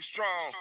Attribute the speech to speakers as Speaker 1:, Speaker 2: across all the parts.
Speaker 1: it strong.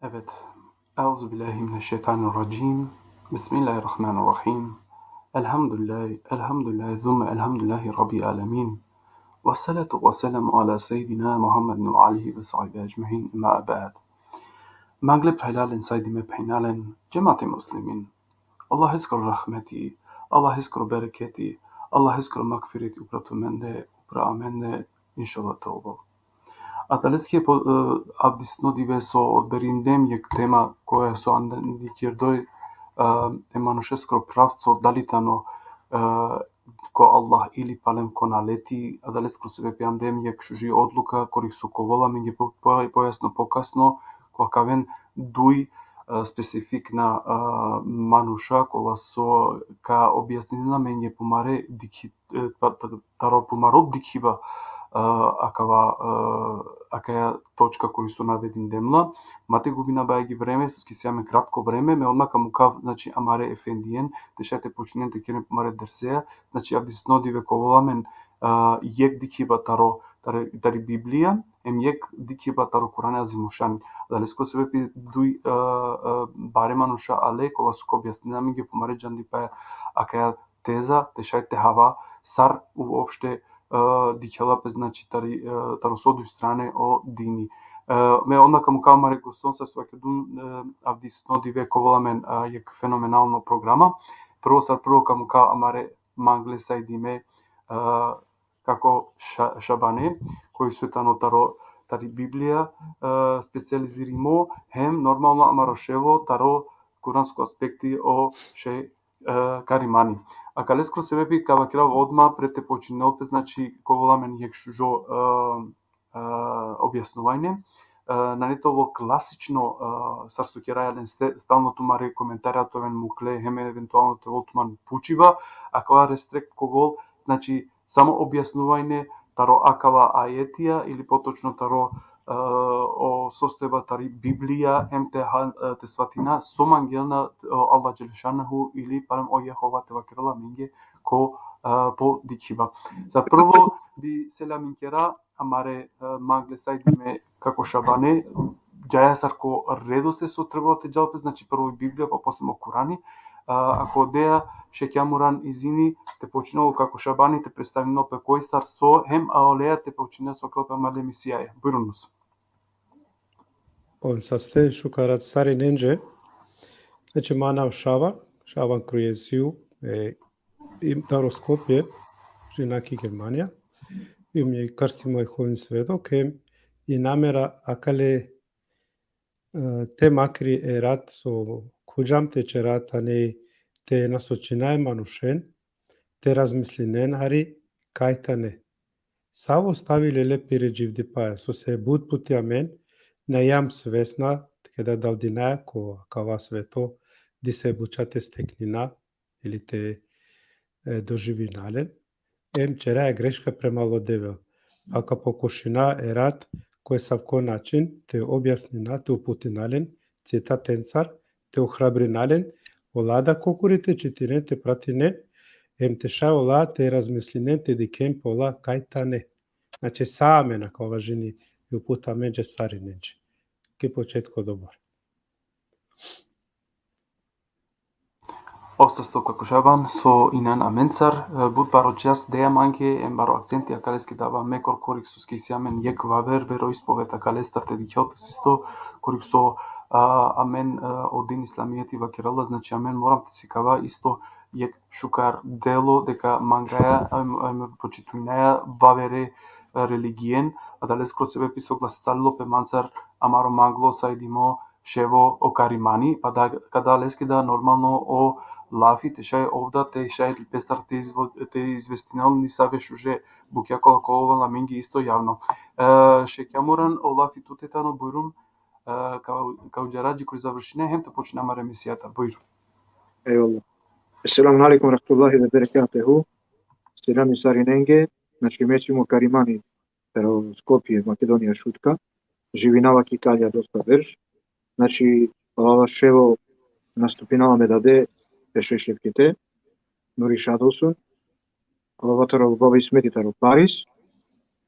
Speaker 2: Evet. Euzubillahimineşşeytanirracim. Bismillahirrahmanirrahim. Elhamdülillahi, thumme elhamdülillahi Rabbil alemin. Vessalatu vesselamu ala seyyidina Muhammedin ve alihi ve sahbihi ecmaîn. Amma ba'd. Magleb helalen saydime peynalen cemaati muslimin. Allah iskru rahmeti, Allah iskru bereketi, Allah iskru magfireti upratu mende, upra amende, inšallah tauba. A danas je abdisno diverso odberindem je tema koja so andikjerdoj emanušeskro pravco dalitano ko Allah ili palem ko naleti, a danas kroz sebe pijandem je kšuži odluka korih su kovola men je pojasno pokasno ko kaven duj specifikna manuša kola so ka objasnina men je pomare taro pomarot dikhiva акаја точка кој су наведен демла, мате губина бајаги време, ски сеаме кратко време, ме однака мукав, значи амаре ефендиен, дешате починен те керем помаре дерсеја, значи абдисноди вековоламен јек дикхиба тари Библија, ем јек дикхиба таро Куране азимушан. Далеско се вепи дуј баремануша але, кола су објасненами ги помаре джанди паја акаја теза, дешате хава, сар уопште дикјала пе значи таро содуј стране о дини. Ме однака му као маре гостон се свакедун авдисноди вековоламен јек феноменално програма. Прво каму као амаре мангле сајдиме како шабане, кој су тано тари Библија специализиримо, хем нормално амарошево таро куранско аспекти о ше каримани. А калескро се вепи кава крав одма пред починелпе, значи коволамен јек шужо објаснување. На нетово класично сарсукерајален стално тумаре коментаријатовен мукле, хеме евентуално те волтуман пучива, а кава рестрект ковол, значи само објаснување таро акава ајетија или поточно таро о состојба тари Библија те сватина сомангелна Аллах Джелешанаху или парем о Јехова те вакирала минге ко по дикхиба. За прво би селамин кера амаре магле сајдиме како шабане, џајасар ко редосте со требало те џалпе, значи прво Библија, па после Курани, ако одеа шеќамуран изини те починало како шабани те представено пе кој стар со хем аолеја те почина со клопа мале мисијаја. Бујрунус.
Speaker 3: Saste shukarat sari nenje, znači mana Šaban Krujeziju, im taroskopje, žinaki Germanija, im je karsti moj hovin svedok, i namera akale te makri erat so kuđam te čerat, ane te nasočinaj manušen, te razmislinen hari kajtane. Savo stavili lepi ređivdi paja, so se bud puti amen, Najam svesna, kada daldina ko kava sveto, di se bučate steknina ili te doživinalen, čera je greška premalo devel. Aka pokušina erat koje savko način te objasnina te uputinalen, cita tensar, те охрабринален, олада кокурите четирените пратине, ем те ша ола те размислиненте дикем пола кајтане. Значи саме на кова жени и упута менџе сариненџе. Ке почетко добар.
Speaker 2: Обстасто како шабан со инан аменцар, буд баро час деја манке, ем баро акценти акалески дава мекор кориксуски сјамен јек вавер, вероисповед акалестар те дикјалтес исто, кориксо амен один исламијети вакерала, значи амен морам те си кава исто јек шукар дело дека мангаја, почитунаја вавере религиен, а далес кроз себе писо гласцалило пе манцар амаро мангло сайдимо шево о каримани, па да када лески да нормално о лафи те шај овда те шај пестар те известинал ни савеш уже букјакола колова минги исто јавно. Шекјамуран о лафи тутетано бујрум као џараџи кој завршине хем те почнема ремисијата бујрум.
Speaker 1: Eyvallah. Esselamu Aleyküm Rahmetullahi ve Berekatuhu. Selam Sarinenge, znači Mećimo Karimani, pero Skopje, Makedonija šutka. Živinava Kitalja dosta verš. Znači, ова шево наступинала ме даде пешешлепките, Нури Шадолсун, ова таро баба смети таро Парис,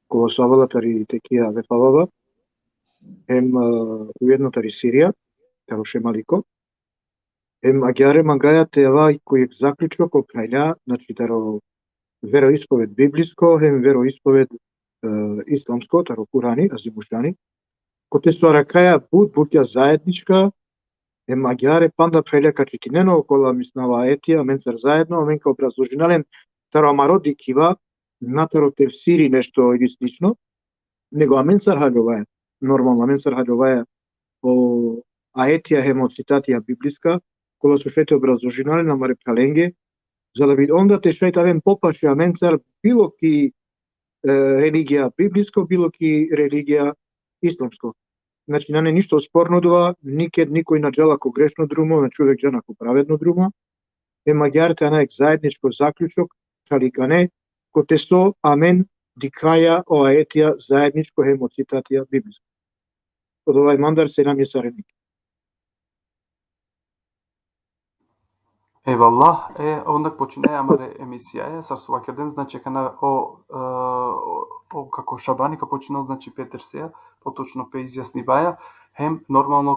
Speaker 1: кога савала тари текија вефавава, ем уедно тари Сирија, таро Шемалико, ем агјаре мангаја теава кој заклучок ко крајля, значи таро вероисповед библиско, ем вероисповед исламско, таро Курани, азимушани, коте со ракаја буд буќа заедничка, е магјаре панда прелека читинено окола миснава етија, менцар заедно, менка образложинален, таро амароди кива, натаро тефсири нешто или слично, него аменцар хаѓоваја, нормално аменцар хаѓоваја о аетија хемо цитатија библиска, кола со шете образложинален амаре праленге, за да вид онда те шетавен попаше аменцар било ки религија библиско, било ки религија исламско. Значи, не ништо спорно дова, никој на джелако грешно друмо, на човек джанако праведно друмо. Е магјарите анаек заедничко заклучок, шаликане, коте со амен дикаја о аетија заедничко хемо цитатија библиско. Од овај мандар Селам Јесареник.
Speaker 2: Еваллах, ондак починеја амаре емисија, сар со вакерден, значи кана како шабаника починал, значи Петер сеја, поточно пе изјасниваја, хем нормално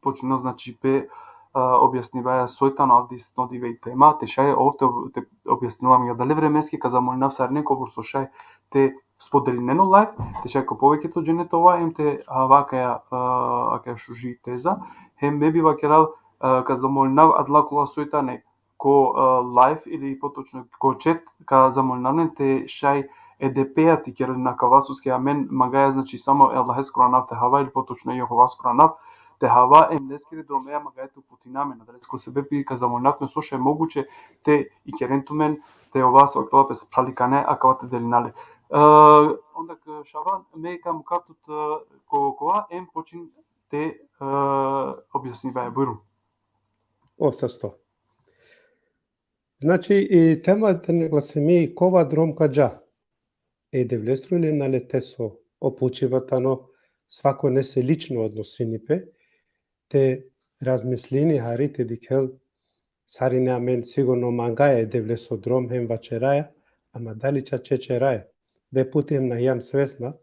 Speaker 2: починал, значи пе објасниваја сојтано авди снодиве и тема, те шај овде те објаснилам ја дали временски ка замолнав сарнен кобур со шај те споделинено лайф, те шај ко повеќето дженето ова, ем те вакаја шужи теза, хем ме би вакерал ка замолнав адлакула сојтане ко лайф или поточно ко чет ка замолнавнен те шај ЕДП-а ти ке на кавасуски амен магаја, значи само Аллахес Куранав те хава или поточно Јеховас Куранав те хава ем дескери дромеја магајето путинаме на далеско себе пи ка замолнавме слуша е могуче те и керентумен те ова со клапес праликане акавате делинале. Ондак шаван ме кам каптут кога ем почин те објасниваја бујрум.
Speaker 3: Обсасто. Значи, и темата не гласеми кова дромка джа. Девлестру или налете со опучиватано свако не се лично односинипе, те размислини харите дикел сарине амен сигурно мангаја девлесо дром хем вачераја, ама дали чечераја. Де путем на јам свесна,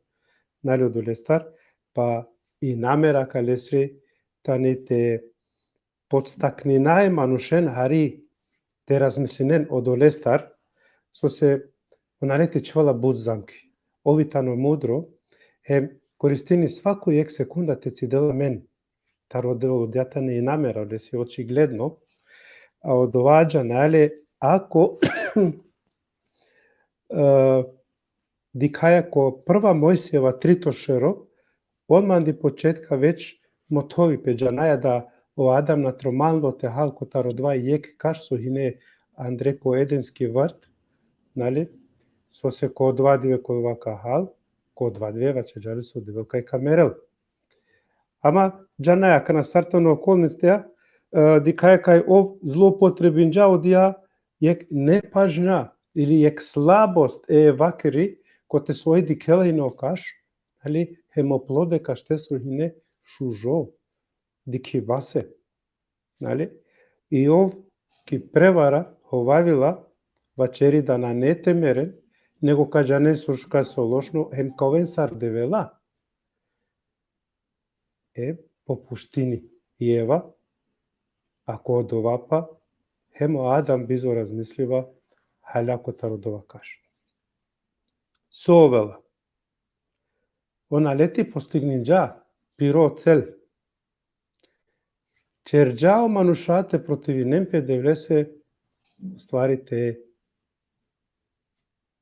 Speaker 3: нали од Лестар, па и намера калесри тани те подстакнinae манушен хари те размислинен од Лестар, со се онарете чвала будзамки. Овитано мудро, користини сваку ек секунда те цидела мен. Таро одјатане и намера, ле си очигледно, а одоваѓа, нали, ако дикаја ко прва Мојсиева тритошеро, одман ди почетка веќе мотови пеџанаја да о Адам на тромално те халко таро два јек каш со хине Андре ко еденски врт, нали, со се ко одвадиве кој вака хал, ко одвадиве ваче джали со девелка и камерел. Ама джанаја кана стартано околностија, дикаја кај ов злоупотребинџа одија јек непажња или јек слабост вакери коте свој дикела и нокаш, нали, хемоплоде каште со хине шужо, дики васе. нали? Иов ки превара ховавила вачери да на не темерен, него кажане сушка со лошно хем ковен сар девела. По пуштини и ева, ако одовапа, хемо Адам бизо размислива, халяко тародова каш. Соовела. Она лети постигнинджа, пиро цел. Черджао манушате противи немпе девлесе стварите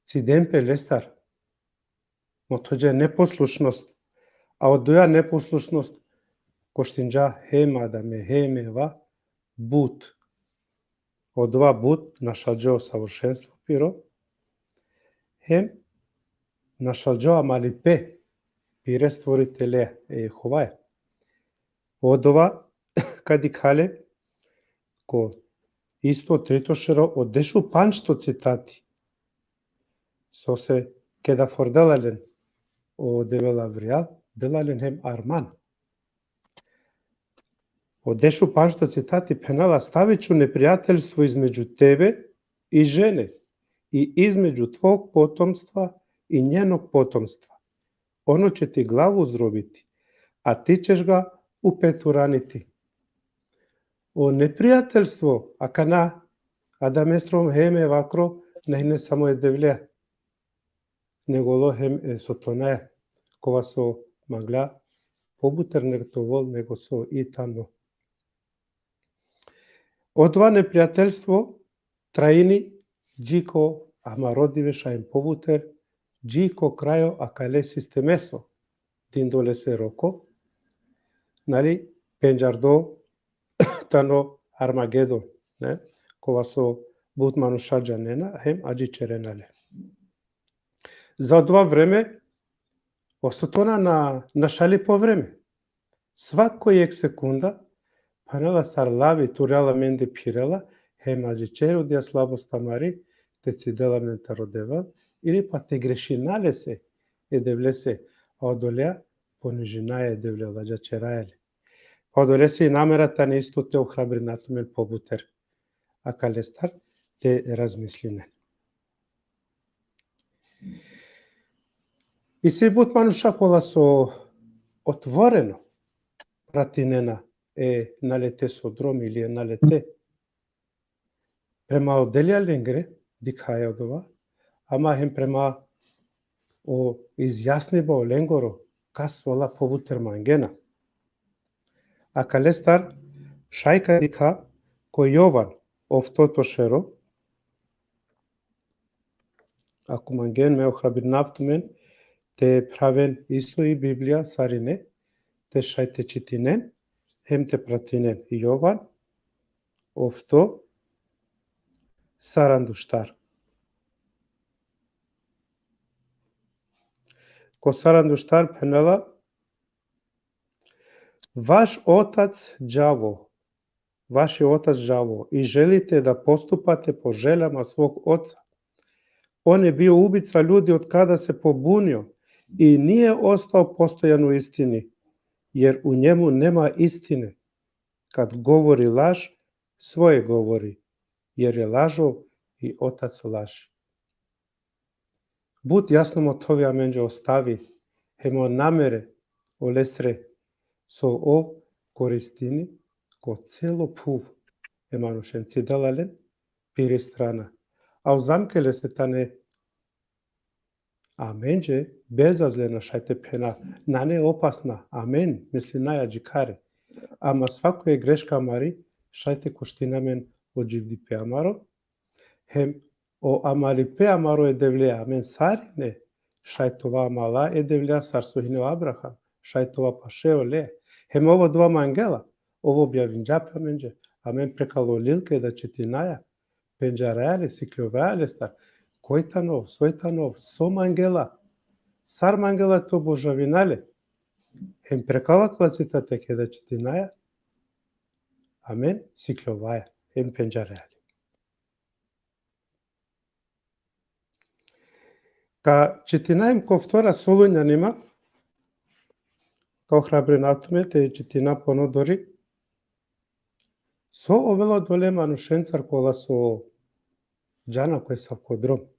Speaker 3: цидемпе лестар. Мотоđe непослушност, а од доја непослушност коштинджа хема да ме хемева бут. Од два бут нашаđo савршенство пиро, хем нашаđo амалипе пире створителе Јеховаја. Од ова кади кале ко исто тритошеро од дешу панчто цитати со се кеда форделален о девела вријал, делален хем арман. Од дешу панчто цитати пенала ставичу непријателство измеѓу тебе и жене и измеѓу твог потомства и њеног потомства. Оно ќе ти главу зробити, а ти ćeš ga упетуранити. О непријателство, акана адаместром хеме вакро, не само е девле, него ло хем е сотонаја, кова со магла побутер негто вол, него со итано. Од това непријателство траини джико амародивеша им побутер, джико крајо акале системесо, диндолесе роко, нали, пенџардо тано Армагедон, не? Кова со бут манушаđanена, хем аđи черенале. За това време, осотона на шали по време. Свакој секунда, панела сарлави турела менде пирела, хем аđи черу дија слабоста мари, те цидела мента родева, или па те грешинале се, едевлесе, а одолеа понижина едевле ладжа чераеле. Одолесе и намерата не исто те охрабри натумен побутер, а калестар те размислине. И се бут мануша кола со отворено пратинена налете со дром или налете према оделија ленгре дикаја одова, ама хем према о изјаснива о ленгоро касвала побутер мангена. А калестар шајка дика кој Јован овтото шеро, ако манген ме охрабир нафтумен, те правен исто и Библија сарине, те шајте читинен, хем те пратинен и Јован, овто сарандуштар. Ко сарандуштар пенела, ваш отац џаво, ваши отац џаво, и желите да поступате по желама свог оца. Он е био убица луѓе од када се побунио и nije остал постојано истини, jer u njemu nema istine. Kad govori laž, svoje govori, jer je lažov i otac laži. Bud jasno motovija menđe ostavi, hemo namere olesre, so ov koristini, ko celo puv, emanušen cidalalen, piri strana. A u zamkele se tane Аменџе безазлена шајте пена, на не опасна, амен, мисли најаđи каре. Ама свако е грешка мари, шајте коштинамен оđивди пеамаро, хем о амали пеамаро е девлеа, амен сарине, шајтова мала е девлеа сарсохине Абрахам, шајтова пашео ле, хем ово два мангела, ово објавинџа пеменџе, амен прекало лилке да четинаја, пенџарајале, сиклјовајале стар, Којтанов, Сојтанов, со мангела, сар мангела то божавинале, хем прекала клацитате ке да читинаја, амен, сиклјоваја, хем пенџареали. Ка читинајм ко втора Солуњанима, ка охрабрен автомет е читина понодори, Со овело долема нушенцар кола со джана кој са кодром.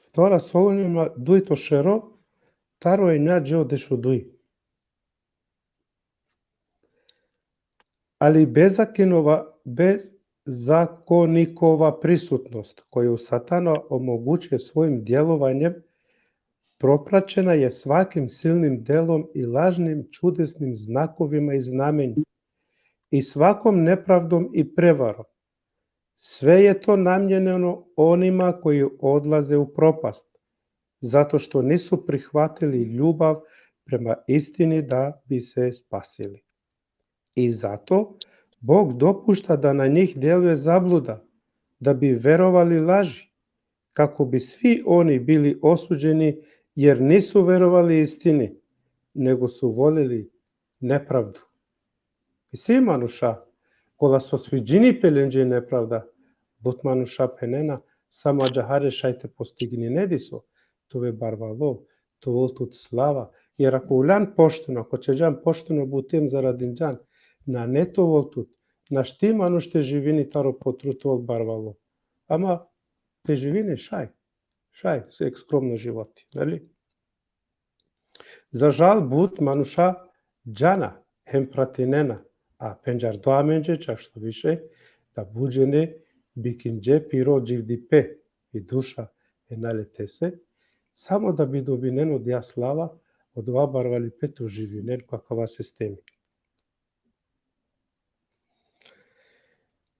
Speaker 3: Втора солонима дуито шеро, таро е ња джео дешу дуи. Али беззаконикова присутност, која Сатана омогуче својим делувањем, пропрачена е сваким силним делом и лажним чудесним знаковима и знамења, и сваком неправдом и преваром. Све е то намјенено онима кои одлазе у пропаст, затоа што нису прихватили љубав према истини да би се спасили. И зато Бог допушта да на нив делуе заблуда, да би веровали лажи, како би сви они били осуđени, jer nisu verovali istini, nego su volili nepravdu. I svi manuša, кола со свиđini пеленџе неправда, бут мануша пенена, само аџахаре шајте постигни недисо, тове барвало, товол тут слава, jer ако улян поштено, ако чеđан поштено бутем зарадин џан, на нето вол тут, на шти мануште живини таро потрутувал барвало. Ама те живини шај, се екскромно животи, нали? За жал бут мануша џана, хем пратинена, а пенџар доаменџе, чак што више, да буџене бикиндже пиро дживдипе и душа е налете се, само да би добинен од ја слава, од ова барвали пето живинен какава системи.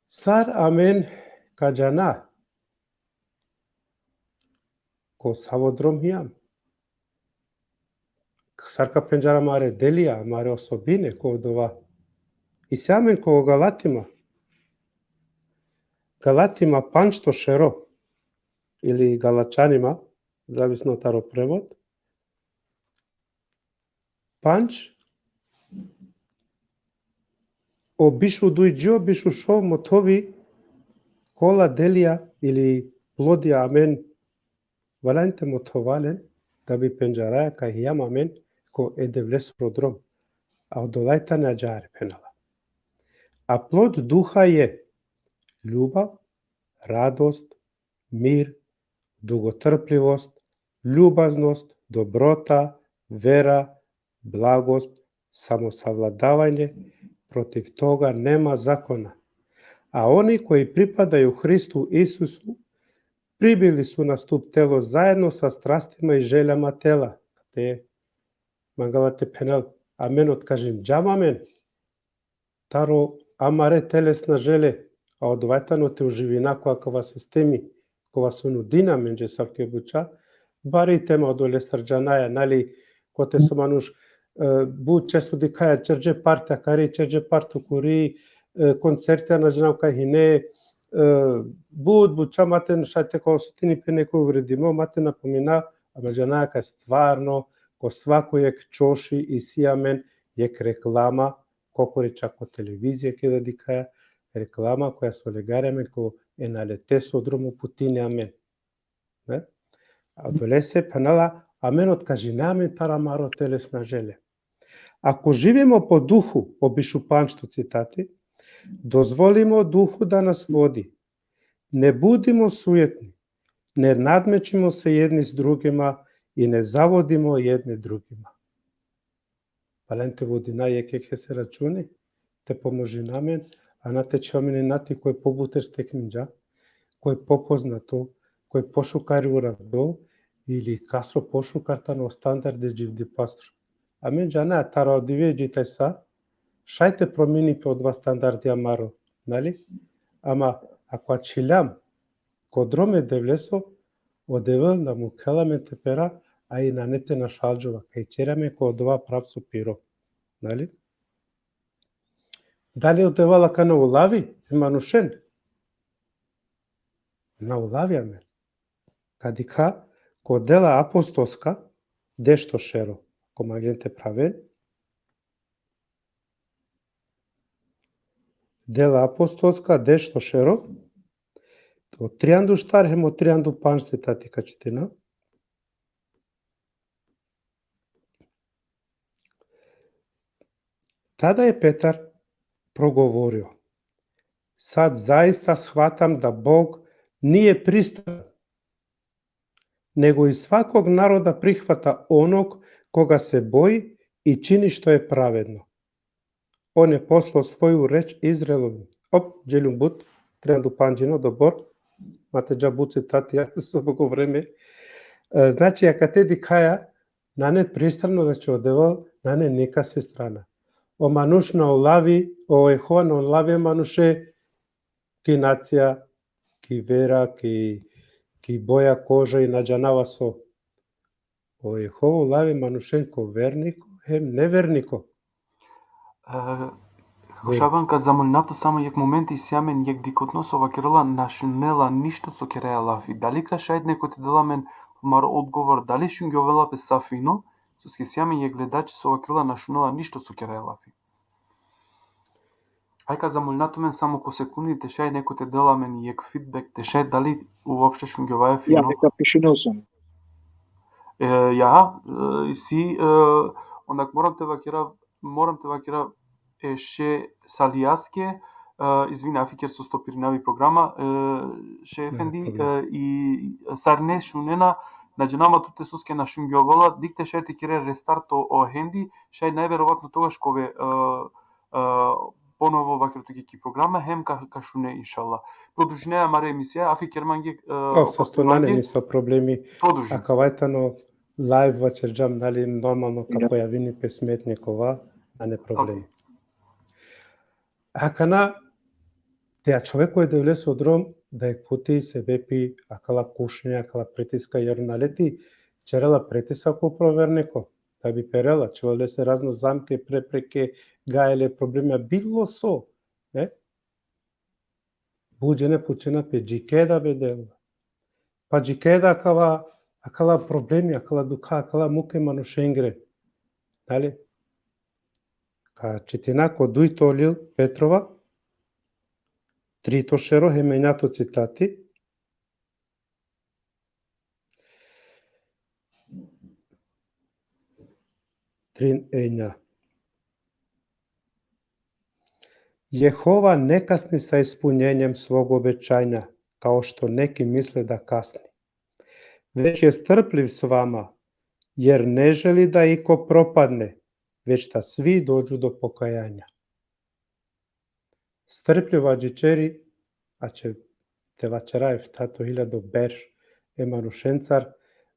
Speaker 3: Сар амен каџана, ко саводром јам. Сарка пенџара маре делија, маре особине ко од ова. И се амен ко Галатима. Галатима панчто шеро, или галачанима, зависно таро превод. Панч обишу дујџио, бишу шо мотови кола делија или плодија амен валанте мотовален, да би пенџараја кај јам амен ко едевлес родром, а одолајта на џаре пенала. А плод духа е љубав, радост, мир, дуготрпливост, љубазност, доброта, вера, благост, самосавладавање, против тога нема закона. А они кои припадају Христу Исусу, прибили су на ступ тело заедно со страстима и желјама тела. Те мангалате пенал, амен откажем џам амен. Таро амаре телесна желе, а од вајтано те оживина која се стеми, кога се нудина менџе савке буча, бари тема од олестарџанаја, нали, коте со мануш бу често дикаја черџе парта кари, черџе парту кури, концертија на џанам кај хине, буд буча матен шајте кога сотини пе некој увредимо, матен напомина, ама џанаја кај стварно, ко свакој ек чоши и сијамен, ек реклама, кокори чако телевизија ке да дикаја, реклама која со легареме ко е налете со дрому путине амен. А долесе пенала амен откажи намен тарамаро телесна желе. Ако живеемо по духу, обишу панчто цитати, дозволимо духу да нас води. Не будимо суетни, не надмечимо се едни с другима и не заводимо едни другима. Паленте водина ке се рачуни, те поможи намен, а на те чомени нати кој побутеш текминџа, кој попознато, кој пошукари уравдо, или касо пошукарта на стандарде дживди пастор. Амен џана таро диве джитај са, шајте промени по два стандарди амаро, нали? Ама ако ачилям, кодроме девлесо, одевел да му келаме тепера, а и на нете на шалџова, кај чераме ко одова правцо пиро, нали? Дали одевала ка на улави, манушен? На улави амен. Кадика, ко дела апостолска, дешто шеро, комагенте праве, дела апостолска, дешто шеро, од трианду штар, хем од трианду панште тати качетина. Тада е Петар проговорио: Сад заиста схватам да Бог nije pристран, него и сваког народа прихвата оног кога се бои и чини што е праведно. Он е послao своју реч Израелови. Джелюм бут, тренду панџино, добор, мате джабу цитати, со много време. Значи, ака те дикаја, нане пристрано да ќе одевал, нане нека се страна. O manush na olavi, o Ехова на олави мануше, ки нација, ки вера, ки боја кожа и наџанава со. O Ехова олави манушен ко вернико, хем невернико.
Speaker 2: Хушаванка замолнавто само јек момент и сјамен јек дикотносова керела нашунела ништо со кереја лафи. Дали кашајд некој те деламен мар одговор, дали шунгјовела пе сафино, со ски сјамен јек гледачи со ова керела нашунела ништо со кереја лафи. Ајка замолнатомен само ко секунди тешај некој те деламен јек фидбек тешај дали уопште шунгјоваја фино.
Speaker 1: Ja neka пишинел сам.
Speaker 2: Си ондак морам те вакера ше салијаске, извини афикер со стопирнави програма, ше ефенди и сарне шунена наџанама туте соске на шунгјовала, дикте шај те кире рестарто о хенди, шај најверојатно тогаш кове поново вакертуки програма, хем ка шуне иншалла. Продужнеја маре емисија, афикер манге
Speaker 3: Состонане ни со проблеми,
Speaker 2: продужи.
Speaker 3: ака вајтано лайв вачерџам, дали нормално ка појавини песметникова, а не проблеми. Акана, теа човек кој девле со дром, да е пути се вепи, акала кушње, акала притиска, јер налети, черела притиска ко провернико, да би перела, чувале се разно замке, препреке, гаеле, проблеми, било со, не? Буџене пучена пе джикеда бе дела. Па джикеда акала проблеми, акала дука, акала муке манушенгре, дали? Ка четина ко дујто олил Петрова, трито шеро хемењато цитати, трин ења. Јехова не касни са испуњењем свог обечања, као што неки мисле да касни. Веќе е стрплив с вама, јер не жели да ико пропадне, веќе да сви доđu до покајања. Стрплива джичери, а че те вачераев тато 1000 берш е манушенцар,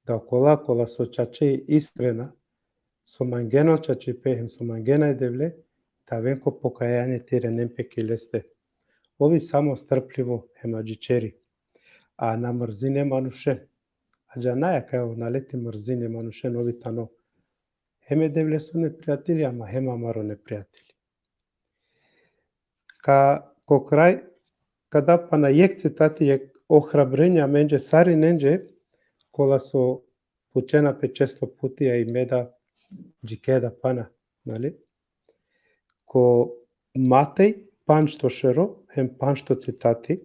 Speaker 3: да окола со чаче искрена, со мангено чаче пехем, со мангена и девле, да венко покајање тире немпеки лесте. Ови само стрпливо ема джичери, а на мрзине манушен. А джанаја кај налети мрзине манушен ови тано. Хеме девле со непријатели, ама хема маро непријатели. Ко крај, када па на јек цитати јек охрабрења менџе сари ненџе, кола со пучена пе често пути, а и меда джикеда пана, нали? Ко Матеј, паншто шеро, хем паншто цитати,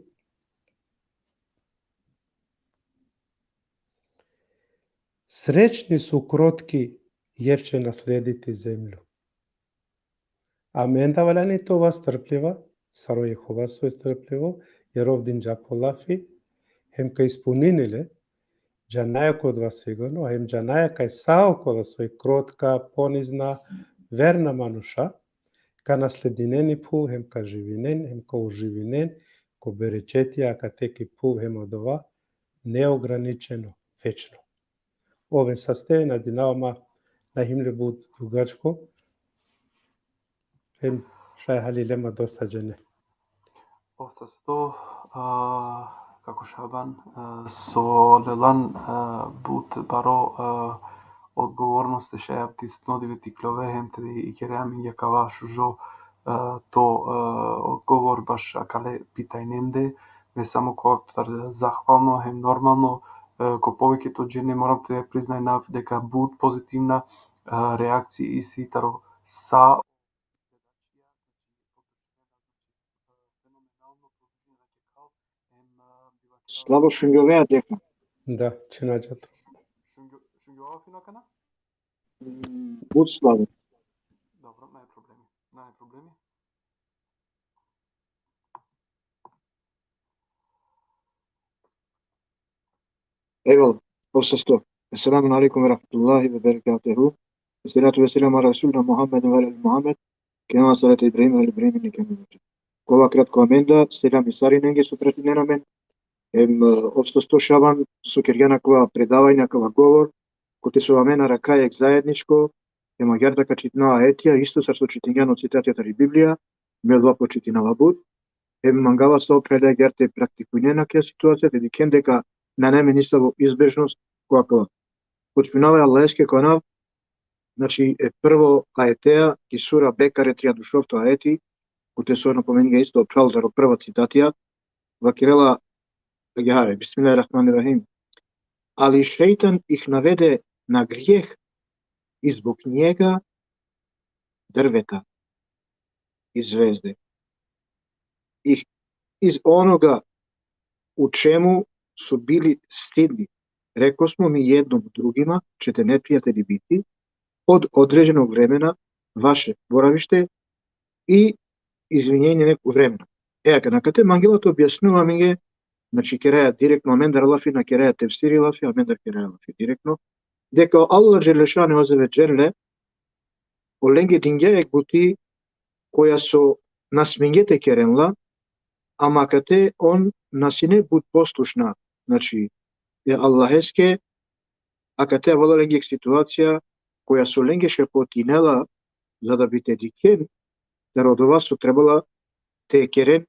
Speaker 3: сречни су кротки, јер ќе наследити земљу. А менда валяни това стрплива, саро Јехова со е стрпливо, јер овдин джаполафи, хем кај испуниниле, джанаја код вас сигурно, а хем джанаја кај саокола сој кротка, понизна, верна мануша, ка наслединени пу, хем ка живинен, хем ка уживинен, ко беречетија, ка теки пу, хем од ова, неограничено, вечно. Овен састеј на динавама на химле буд дугачко, хем шај халилема доста джене.
Speaker 2: Оста сто, како шабан, со лелан буд баро одговорност еше апти снодиве тиклове, хем те и кереам и јакава шужо то одговор баш акале питајненде, ве само којатар захвално, хем нормално, ко повеќето джене морам те признајнав дека буд позитивна реакција и ситаро са
Speaker 1: Слабо шунгјовеа дека.
Speaker 3: Да, чинаџато.
Speaker 2: Шунгјова финакана?
Speaker 1: Буд слабо.
Speaker 2: Dobro, ne problemi. Ne problemi.
Speaker 1: Eyvallah. Olsasto. Esselamu aleyküm ve rahmetullahi ve berekatuhu. Esselatu ve selamu ala Resulina Muhammedin ve ala Muhammed. Kema salate Ibrahim ve Ibrahim inneke hamidun majid. Kova kratko amenda, selam i stari nenge sutratin namen. Olsasto Šaban su kerjanakova predavanja kova govor, kote su amena rakajek zajedničko, ema jarda kachitna aetija, isto sa što čitinjano citatjata i Biblija, me dva počitina labud. Mangava sa opredaj gerte praktikujnjena kja situacija, te dikendeka na neme nistavu izbežnost koja počminava Allahske kanal, znači prvo aetea i sura Bekare 36 aeti, kute su napomenuo isto pravdaro prva citatija, vakirela Gehare, Bismillahirrahmanirrahim. Ali šeitan ih navede na grijeh i zbog njega drveta i zvezde. I iz onoga u čemu su bili stidni. Rekao smo mi jednom drugima, ćete neprijatelji biti od određenog vremena vaše boravište i izvinjenje nekog vremena. Kada te Mangela to objasnila mi je, znači kereja direktno, amendar lafi na kereja tefsiri lafi, amendar kereja lafi direktno, gdje kao Allah želešane ozeve džerle, o lenge dingejek buti koja su nasmingete kerenla, ama kate on nasine bud poslušna, znači je Allaheske, a kate vala lengek situacija koja su lenge šepotinela za da bi te diken, jer od ova su trebala te keren,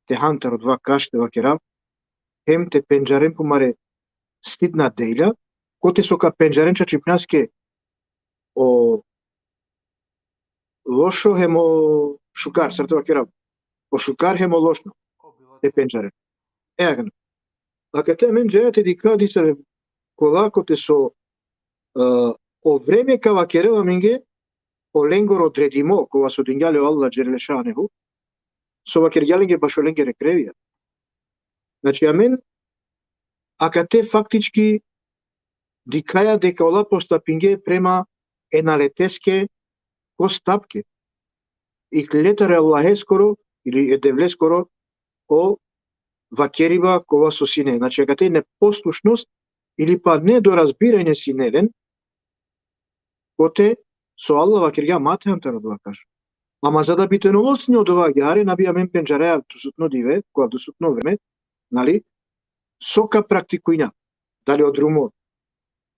Speaker 1: te hantar od dva kašte vakera, hem te penđaren pomare stidna delja, kote su ka penđarenča čipnjaske o lošo hemo šukar, srte vakera, o šukar hemo lošno, te penđaren. Agana. A kad te men džajate di kada se kolako te so o vreme kava kerela minge, o lengor odredimo, kova su dinjale o Allah džerlešanehu, so vakir jalinge baš o lenge rekrevija. Znači, amen, a kad te faktički dikaja deka ola postapinge prema enaleteske kostapke. I kletare Allahe skoro, ili edevle skoro, o vakeriva kova su sine. Znači, kad te neposlušnost ili pa nedorazbiranje sineren, kote so Allah vakirja mate antara dova kaže. Ама за да бите новосни од ова гјаре, набија мен пенџареја досутно диве, која досутно време, нали, сока практикујна, дали од румо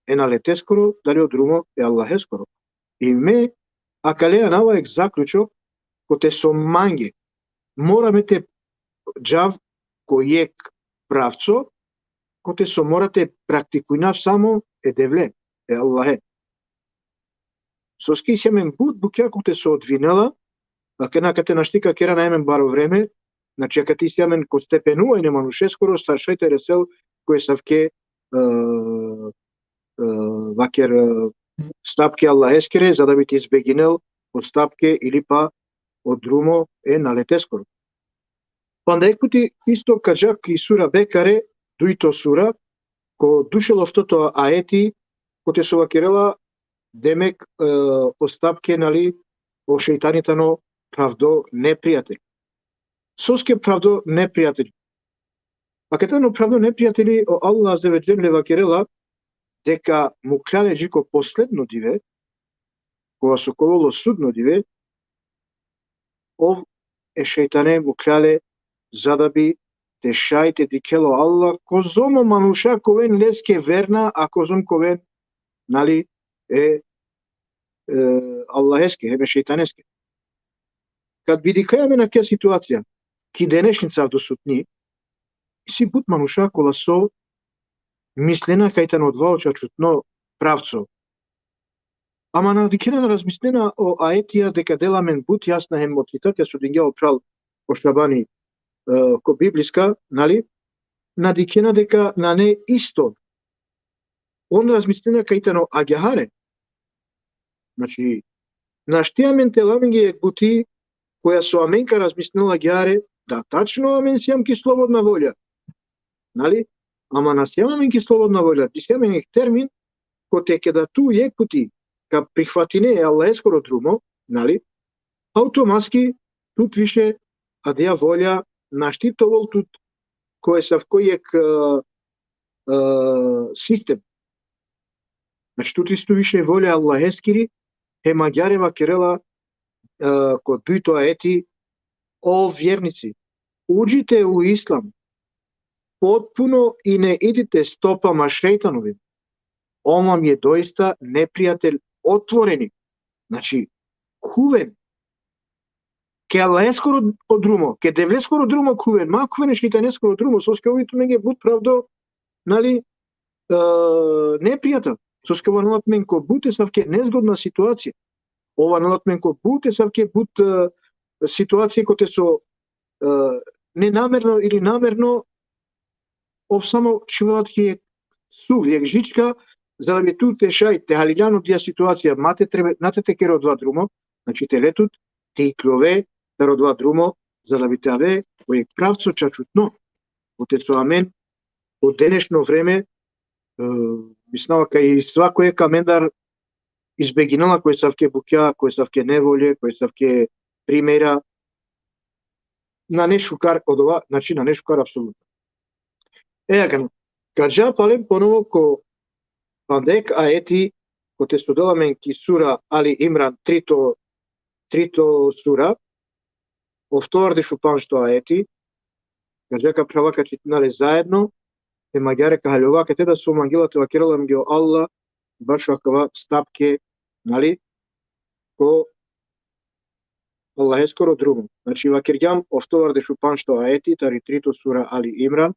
Speaker 1: е налете скоро, дали од румо е Аллахе скоро. И ме, акалеја наваек заклучок, коте со манге, мораме те джав којек правцо, коте со морате практикујна само е девле, е Аллахе. Со ски се мен буд букја коте со одвинела, а кате наштика кера најмен баро време, значи кате сјамен ко степенува и нема нуше скоро старшајте ресел кој савке вакер стапке Аллахескере за да би ти избегинел од стапке или па од друмо е налете скоро. Панда екпути исто кажак и сура Бекаре, дуито сура, ко душеловтото аети, коте со вакерела демек остапке, нали, о шејтанитано правдо непријатели. Соске правдо непријатели. А кетано правдо непријатели о Аллах Аззаваџел вакерела дека му кляле джико последно диве, кога со кололо судно диве, ов е шејтане му кляле за да би те шајте дикело Аллах, козомо мануша ковен леске верна, а козом ковен, нали, е Аллахеске, е шејтанеске. Kad bi dikajame na kja situacija, ki денешница досутни, си бут мануша кола со мислена кајтан од два оча чутно правцо. Ама на дикена размислена о аетија дека дела мен бут јасна хем од цитатија со дингја опрал о Шабани ко библиска, нали, на дикена дека на не исто. Он размислена кајтано агјахаре. Значи, на штија мен теламинги ек бути која со аменка размислила гјаре, да, тачно амен сјам ки слободна волја. Нали? Ама на сјам амен ки слободна волја, ти сјам ек термин, коте ке да ту ек пути, ка прихватине Аллахескоро друмо, нали? Automatski тут више адеа волја наштитовол тут кој са в којек систем. Значи тут исто више волја Аллахескири е маѓарева керела ко дуито аети о вjerници. Уđite u Islam potpuno i ne idite stopama šejtanovi. On vam je doista neprijatelj otvoreni. Znači, кувен. Ке Аллах скоро одрумо, ке девле скоро друмо кувен, ма кувен шејтан не скоро друмо, со скавито меѓе буд правдо, нали, непријател. Со скаванолат мен ко буте савке незгодна ситуација. Ова налат мен ко буте савке буд ситуација коте со ненамерно или намерно ов само шивелат ке су век жичка, за да би тут те шај, те халилјано тија ситуација, мате требе, натете керо два друмо, значи те летут, те и клове, таро два друмо, за да би те аве, кој правцо чачутно, оте со амен, од денешно време, мислава кај свакој камендар избегинала кој савке буќа, кој савке неволје, кој савке примера, на нешукар од ова, значи на нешукар апсолутно. Каджа палем поново ко пандек аети, ко те студеламен ки сура Али Имран, трито сура, овтоварде шупаншто аети, каджа ка правака читнале заедно, те маѓаре ка халјова, ке те да со мангилате вакералам ги Алла, баш акава стапке, нали, ко Аллах е скоро друго. Значи, вакирѓам овтоварде шупаншто аети, тари трито сура Али Имран,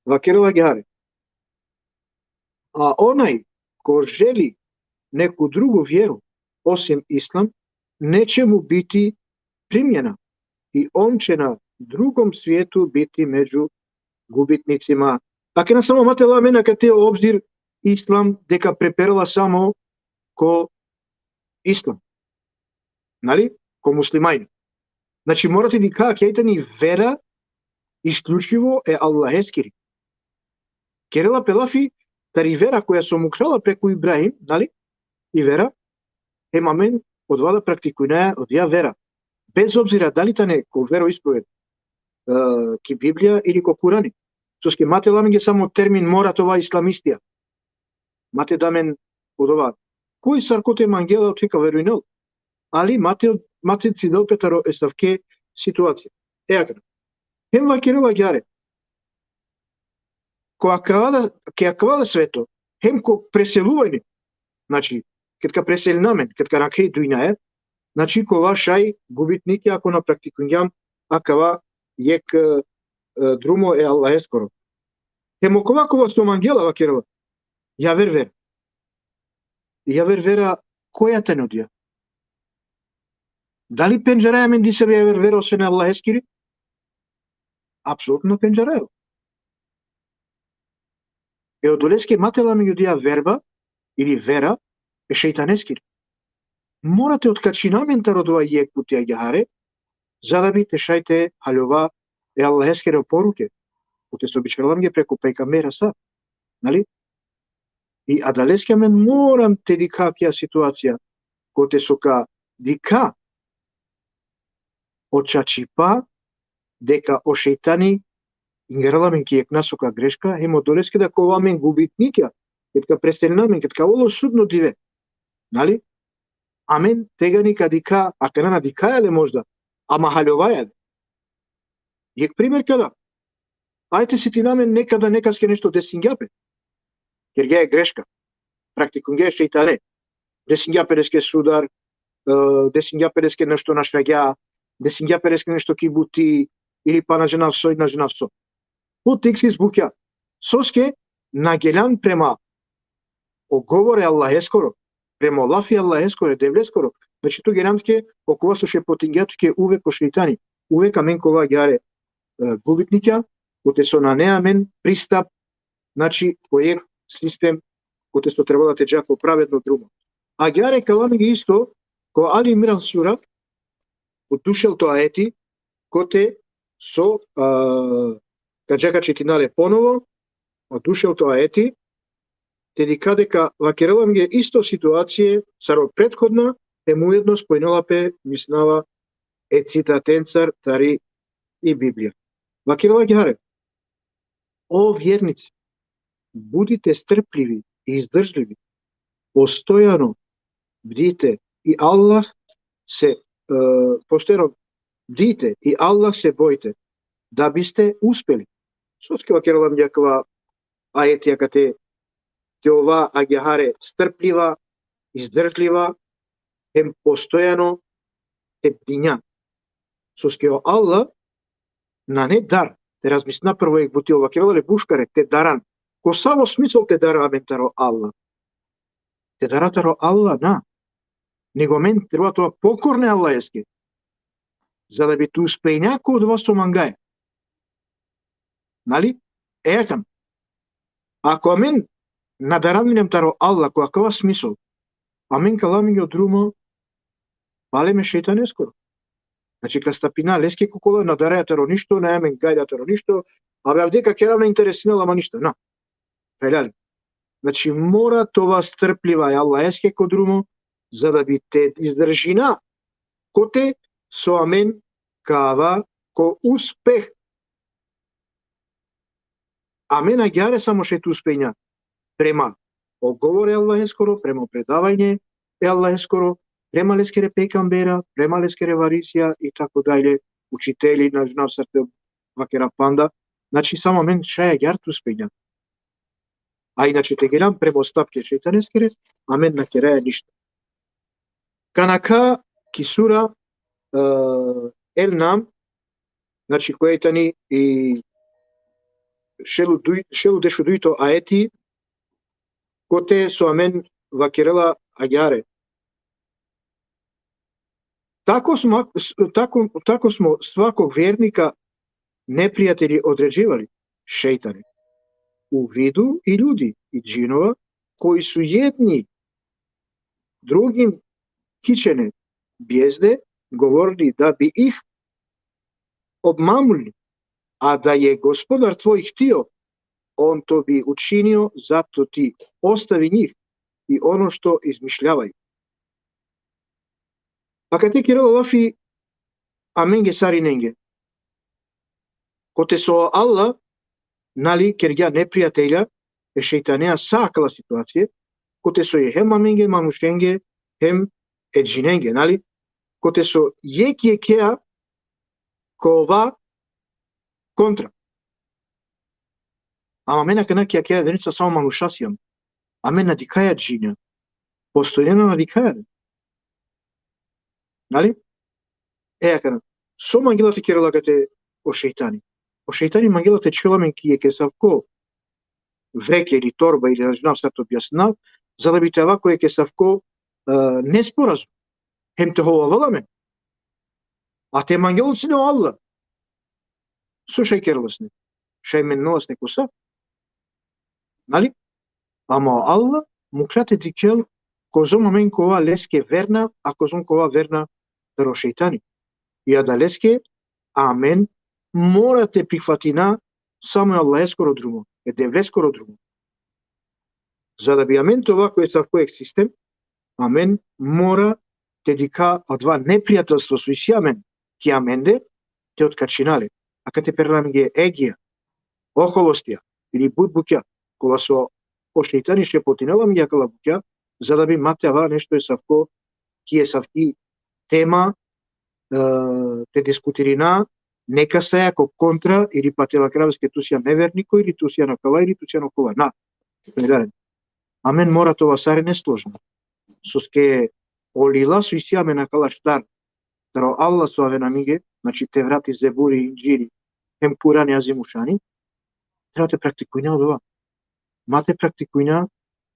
Speaker 1: вакерала ги харе. А онај ко жели неку другу вјеру, осим Ислам, нече му бити примјена и он ќе на другом свету бити меѓу губитницима. Така на само матела мена ка те обзир Ислам дека преперала само ко Ислам. Нали? Ко муслимајни. Значи морате да кажа кејте ни вера исклучиво е Аллахескири. Керела Пелафи тари вера која сум украла преку Ибраим, нали? И вера е мамен од вада практикујнаја од ја вера. Без обзира дали тане ко вероисповед ки Библија или ко Курани. Соске мате ламиње само термин мора това исламистија. Мате дамен од ова. Кој саркоте мангела отека верујнел? Али мате цидел петаро еставке ситуација. Еакра. Хем вакерела ѓаре. Ке акавада свето, хем ко преселување. Значи, кетка преселнамен, кетка ракеј дујнаја, значи кова шај губитник ако на практикуњам акава јек друмо е Аллах е скоро. Хем кова со мангела вакерела. Ја вер. Ја вера која те нудија? Дали пенџараја мен ди себе ја вер освен Аллах ескири? Апсолутно пенџараја. Одолеске матела меѓу дија верба или вера е шејтанескири. Морате откачи ментар од ова јек путија ги харе, за да би те шајте халјова е Аллахескири поруке. Оте со бичвелам ги преку пејкамбера са. Нали? И адалеске мен морам те дика кја ситуација, коте сока дика очачипа дека о шејтани ингераламен ки ек насока грешка, емо долеске да ковамен губитникја, кетка преселнамен, кетка оло судно диве. Нали? Амен тега ника дика, а канана дикајале можда, ама халјовајале. Јек пример када. Ајте си ти намен некаске нешто десингјапе. Кер е грешка. Практикум е шејтане. Десингјапе деске судар, десингјапе деске нешто нашраѓа, десингјапе деске нешто кибути, или па на женавсо. По текси збуќа. Соске нагелјан према оговоре Аллах е скоро, према лафи Аллах е скоро, девле скоро. Значи ту герамтке окова со шепотингјатке увек ко шејтани. Увек амен кова гјаре губитникја, коте со на неамен пристап, значи кој систем коте што треба да те джако праведно друго. А гјаре калами ги исто, ко Али Имран сура, од душелто аети, коте со каджака читинале поново, од душелто аети, Тедика дека вакерелам ги исто ситуација царо предходна, уедно спојнелапе миснава цитатенцар тари и Библија. Вакерела ги харе. О вjerници, будите стрпливи и издржливи. Постојано бдите и Аллах се постојано бдите и Аллах се бојте да бисте успели. Соски вакерелам ги аква ајетија кате те ова агјахаре стрплива, издржлива, постојано те бдиња. Соскио Аллах на не дар, те размисна прво ек бути ова кереле бушкаре, те даран. Ко само смисол те дара аментаро Аллах. Те даратаро Аллах на. Него мен треба тоа покорне Аллах еске. За да би ту успејња код вас со мангај. Нали? Екам. Ако мен надаран минем таро Аллах, која кава смисол, а мен калами ги одрумо, палеме шејтан ескоро. Значи, ка стапина леске кукола, надараја таро ништо, не мен гајда таро ништо, а бе авдека керам на интересинала, ама ништо, на. Пеляли. Значи, мора това стрплива и Аллах еске кодрумо, за да би те издржина коте со амен кава ко успех. Амен агјаре само шето успења. Према оговоре Аллах ескоро, према предавање Аллах ескоро, према лескере пекамбера, према лескере варисија и тако дајле, учители на жнавсарте вакера панда. Значи само мен шаја гјарт успења. А иначе те гелам према остапке шејтан ескере, а мен на кераја ништо. Канака кисура Ел-Нам, значи којтани и шелу дешу дуито аети, коте со амен вакерела агјаре. Тако смо сваког верника непријатели одреđivали, шејтани, у виду и људи, и джинова, кои су едни другим кичене бјезде, говорили да би их обманули, а да е Господар твој хтио, он то би учинио, зато ти остави njih и оно што измишлјавају. А кате керела лафи аменге сариненге. Коте со Аллах, нали, кергја непријателја, е шејтанеа сакала ситуација, коте со е хем аменге манушенге, хем е джиненге, нали? Коте со јеки кеа кова контра. Ама мена кана ќе кеа верница само манушасијам. А мен надикаја джиња. Постојано надикаја. Нали? Кана. Со мангелате керелагате о шејтани. О шејтани мангелате челамен ки е кесавко вреке или торба или знав сато објаснав, за да бите вако е кесавко неспоразум. Хем те ховаваламе. А те мангелоци не о Аллах. Со шај кереласне. Шај менноласне коса. Нали? Ама Аллах му крате дикел козом амен кова леске верна, а козом кова верна таро шејтани. И да леске, амен, мора те прихватина само Аллах ескоро друмо, е девлескоро друмо. За да би амен това кој са кој систем, амен мора те дика одва непријателство со исјамен, ки аменде те откачинале. А кате перлам ги егија, охолостија или будбуќа, кога со шејтани ше потинелам ја кала буќа, за да би матева нешто е савко, ки е савки тема, те дискутирина, нека стаја ко контра, или па те вакравске тусија невернико, или тусија на кава, или тусија на кова. На, а мен мора това саре не сложно. Соске олила со исјаме на кала штар, таро Аллах со аве на миге, значи те врати зебури, инджири, хем курани азимушани, треба те практикујна од ова. Мате практикујна,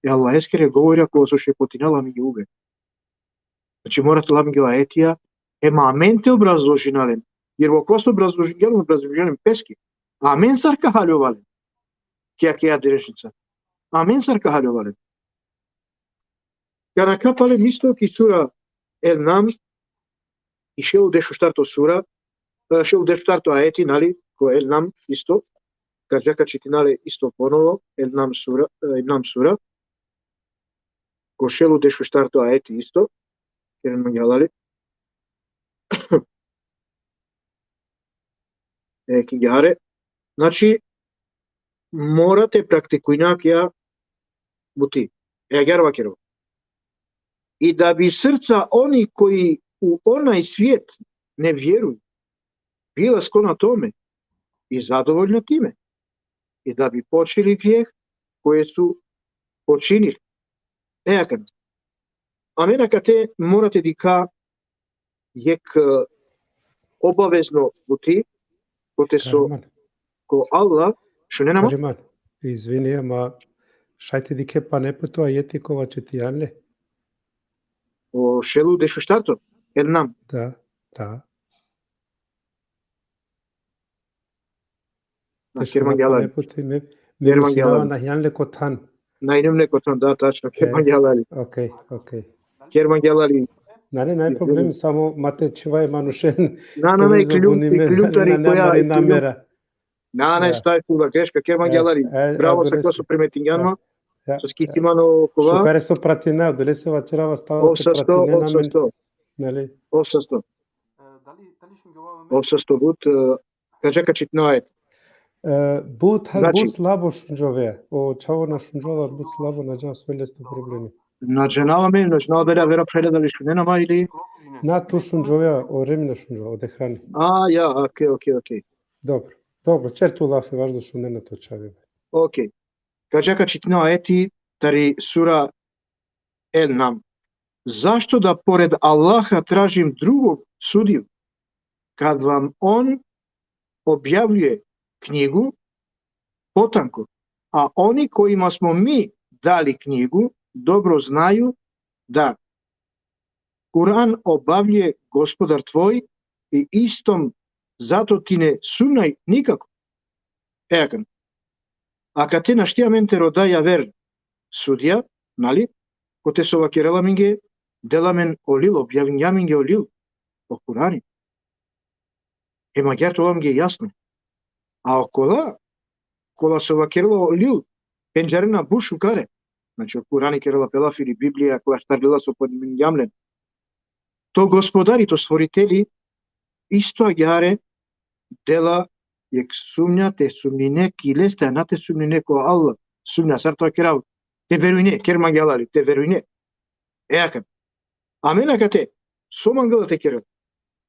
Speaker 1: и Аллах ескере говори кога со шепотинала ми ги убе. Значи морате лам ги аетија, ема амен те образложинален, jer во кој образложинален пески, амен сарка халјовален, кеја дерешница, амен сарка халјовален. Кана капале мисто ки сура Ел-Нам, и шелу дешу штарто сура, шелу дешу штарто аети, нали, ко Ел-Нам исто, кажака читинале исто поново, Ел-Нам сура, Кошелу дешу штарто аети исто, керен мангјалали. Кигаре. Значи, морате практикујнак ја бути. Герва керо. И да би срца они кои у онај свиет не вјеруju била склона томе и задоволна тиме. И да би почели гриех кој су починили. Јакан. Амена кате морате дика јек обавезно бути, коте со
Speaker 3: Кариман,
Speaker 1: ко Аллах, шо не нама?
Speaker 3: Кариман, извини, ама шајте дике па не пето ајети кова четијанле.
Speaker 1: О шелу дешу штарто, нам.
Speaker 3: Да, да.
Speaker 1: На керман јалали.
Speaker 3: Керман јалали. На јанле котан.
Speaker 1: Најнемне котан, да, тачно, керман јалали.
Speaker 3: Окей.
Speaker 1: Керман јалали.
Speaker 3: Не проблем, само мате чува е манушен.
Speaker 1: На и клютари која
Speaker 3: намера.
Speaker 1: На стај фула грешка, керман јалали. Браво се класо приметињанма. Со скисимано кова.
Speaker 3: Шукаре со пратина, доле се вачерава става
Speaker 1: со пратина на мен.
Speaker 3: Нали?
Speaker 1: Овсасто. Овсасто бут, кажака читнает.
Speaker 3: Бут слабо шунџове. О чаво на шунџова бут слабо на џа свелесто проблеми.
Speaker 1: На женаваме, на женава бера вера предали шуненама или?
Speaker 3: На ту шунџове, о ремна шунџова, оде храни.
Speaker 1: Ја, окей.
Speaker 3: Добро, черту лафе важно шунена то чави.
Speaker 1: Окей. Кажака читна аети тари сура нам. Зашто да поред Аллаха тражим другог судију, кад вам он објавljuje книгу потанко, а они којима смо ми дали книгу, добро знају да Куран обављuje Господар твој и истом зато ти не сумнај никако. Еакан. А кате наштијаменте родаја вер судија, нали, коте со вакереламинге, деламен олил, објавњаминге олил, о Курани. Ема гертоламге јасно. А окола, кола со вакерела олил, пенџарена бушу каре, значи о Курани керела пелаф или Библија, која штарлила со подминјамлен. То господари, то створители, исто агјаре, дела, јек сумња, те сумнине, килесте, а те сумнине ко Аллах, сумња, сарто керав, те верујне, керман јалали, те верујне. Еакан. Амена кате, сомангала те керат,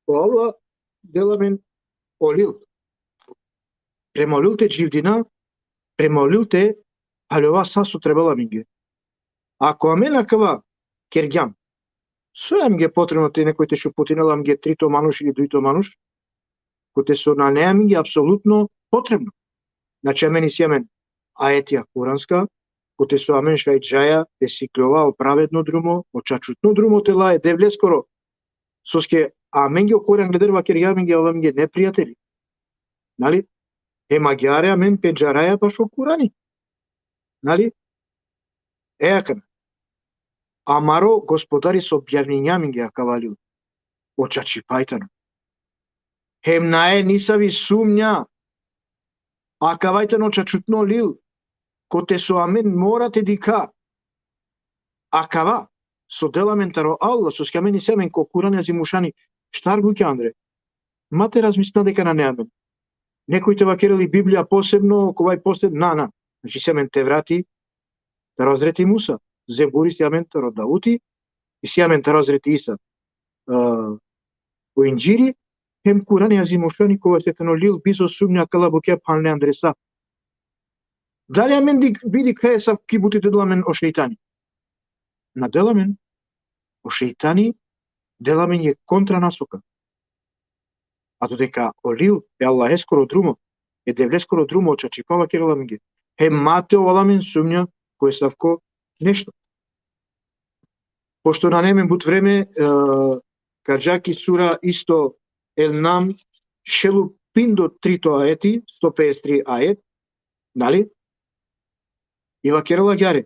Speaker 1: ко Аллах, деламен олил. Премолил те дживдина, премолил те, али ова сасо требала минге. Ако амена кава кергјам, сојам ге потребно те некој те шо потинелам ге трито мануш или дуито мануш, коте со на неа минге апсолутно потребно. Значи амени си амен аетија куранска, коте со амен шајджаја те сиклова оправедно друмо, очачутно друмо тела е девле скоро. Соске амен ге окорен гледерва кергјам минге ова минге непријатели. Нали? Емагјаре амен пеџараја баш о Курани. Нали? Еакан. Амаро господари со објавнињами ги акавалил. Очачи пајтано. Хемнае нисави сумња. Акавајтано очачутно лил. Коте со амен морате дика. Акава. Со деламентаро Алла. Со скамени семен ко Курани азимушани. Штар гуќе Андре? Мате размисна дека на неамен. Некој те вакерали Библија посебно, ковај посебно, Значи семен те врати, те разрети Муса. Зебури си амен таро Даути, и си амен те разрети Иса. По инџири, хем Курани азимошани, кога се тенолил, бизо сумња кала буке панле Андреса. Дали амен биди кај сав ки бутите деламен о шејтани? На деламен о шејтани, деламен е контра насока. А додека олил е Аллах ескоро друмо, е девлескоро друмо очачипава кереламинге. Мате оламен сумња кој савко нешто. Пошто на немен бут време, кажаки сура исто нам шелу пиндо трито аети, 153 ает, нали? И вакерела ѓаре.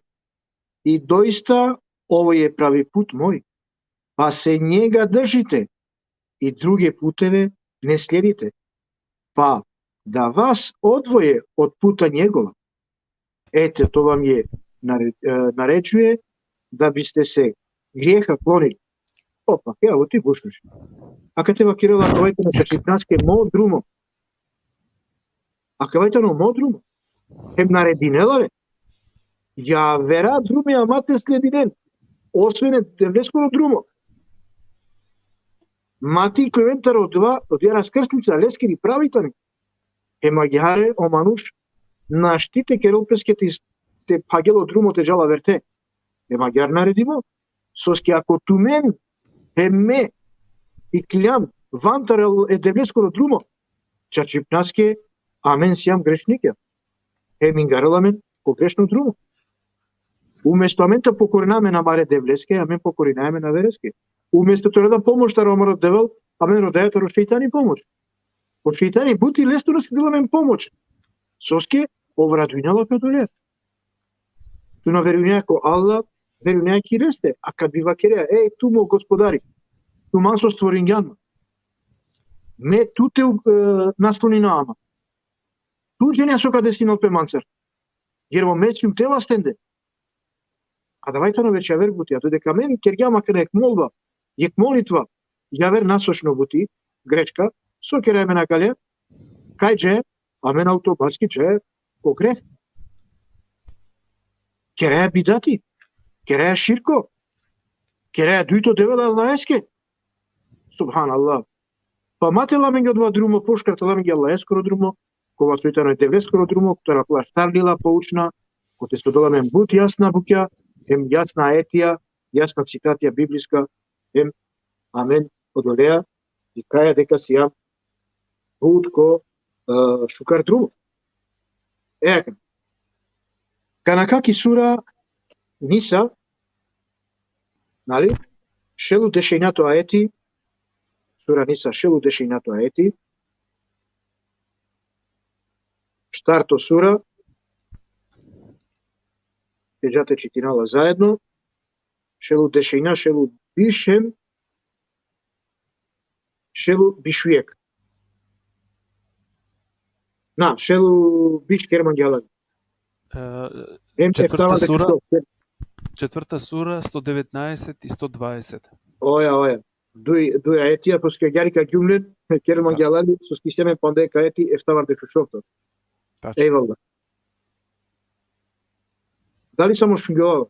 Speaker 1: И доиста овој е прави пут мој, па се njega држите и други путеве не следите, па да вас одвоje од пута njegova. Ете, тоа ми е наречуе да бисте се гриеха клонили. Опа, ја ти бушнуш. А кате вакирала кавајте на чачипнаске мо друмо. А кавајте на мо друмо. Хем нарединелаве. Ја вера друме амате слединен. Освене девлескоро друмо. Мати клевентар од ја раскрстница лескери правитани. Ема јаре омануш на штите керопеске те пагело друмо те жала верте. Ема јар наредимо. Соски ако тумен ме и клям вантарел е девлескоро друмо. Чачипнаске амен сијам грешнике. Мингареламен по грешно друмо. Уместо амен те покоринаме на маре девлеске, амен покоринаме на вереске. Уместо тоа да помош та ромарот девел, амен родајата ро шејтани помош. Од шејтани бути лесно да скидиламен помош. Соске оврадуинала педоле. Ту на веруњако Аллах, веруњаки ресте, а кад бива кереа, ту мо господари, ту масо створињан. Ме ту те наслони на ама. Ту женја со каде синот пе манцар. Гермо мечјум тела стенде. А давајте на вече вер бути, а додека мен кергјама каде молба, јек молитва, ја вер насочно бути, гречка, со кереме на гале, кај дже, а мен автобаски дже, ко грех. Кереја бидати, кереја ширко, кереја дуито девела на еске. Субханаллах. Па матела мен ги одва друмо, пошкартала мен ги Аллах ескоро друмо, кога сојтано е девлескоро друмо, кога плаштарлила поучна, кој те стодола мен бут јасна букја, јасна етија, јасна цитатија библиска, амен одолеа и каја дека си јам бут ко шукар друмо. Ека. Канакаки сура Ниса, нали? Шелу дешењато аети, сура Ниса шелу дешењато аети, штарто сура, теđate čitинала заедно, шелу дешења, шелу бишем, шелу бишујек. На, шелу биш керман ѓалан.
Speaker 2: Четврта сура, 119 и 120.
Speaker 1: Оја. Дуј аетија, поскè ѓарика ѓумлет, керман ѓалан, со скисеме пандека аети, ефтавар де шушовто. Eyvallah. Дали само шунгјовава?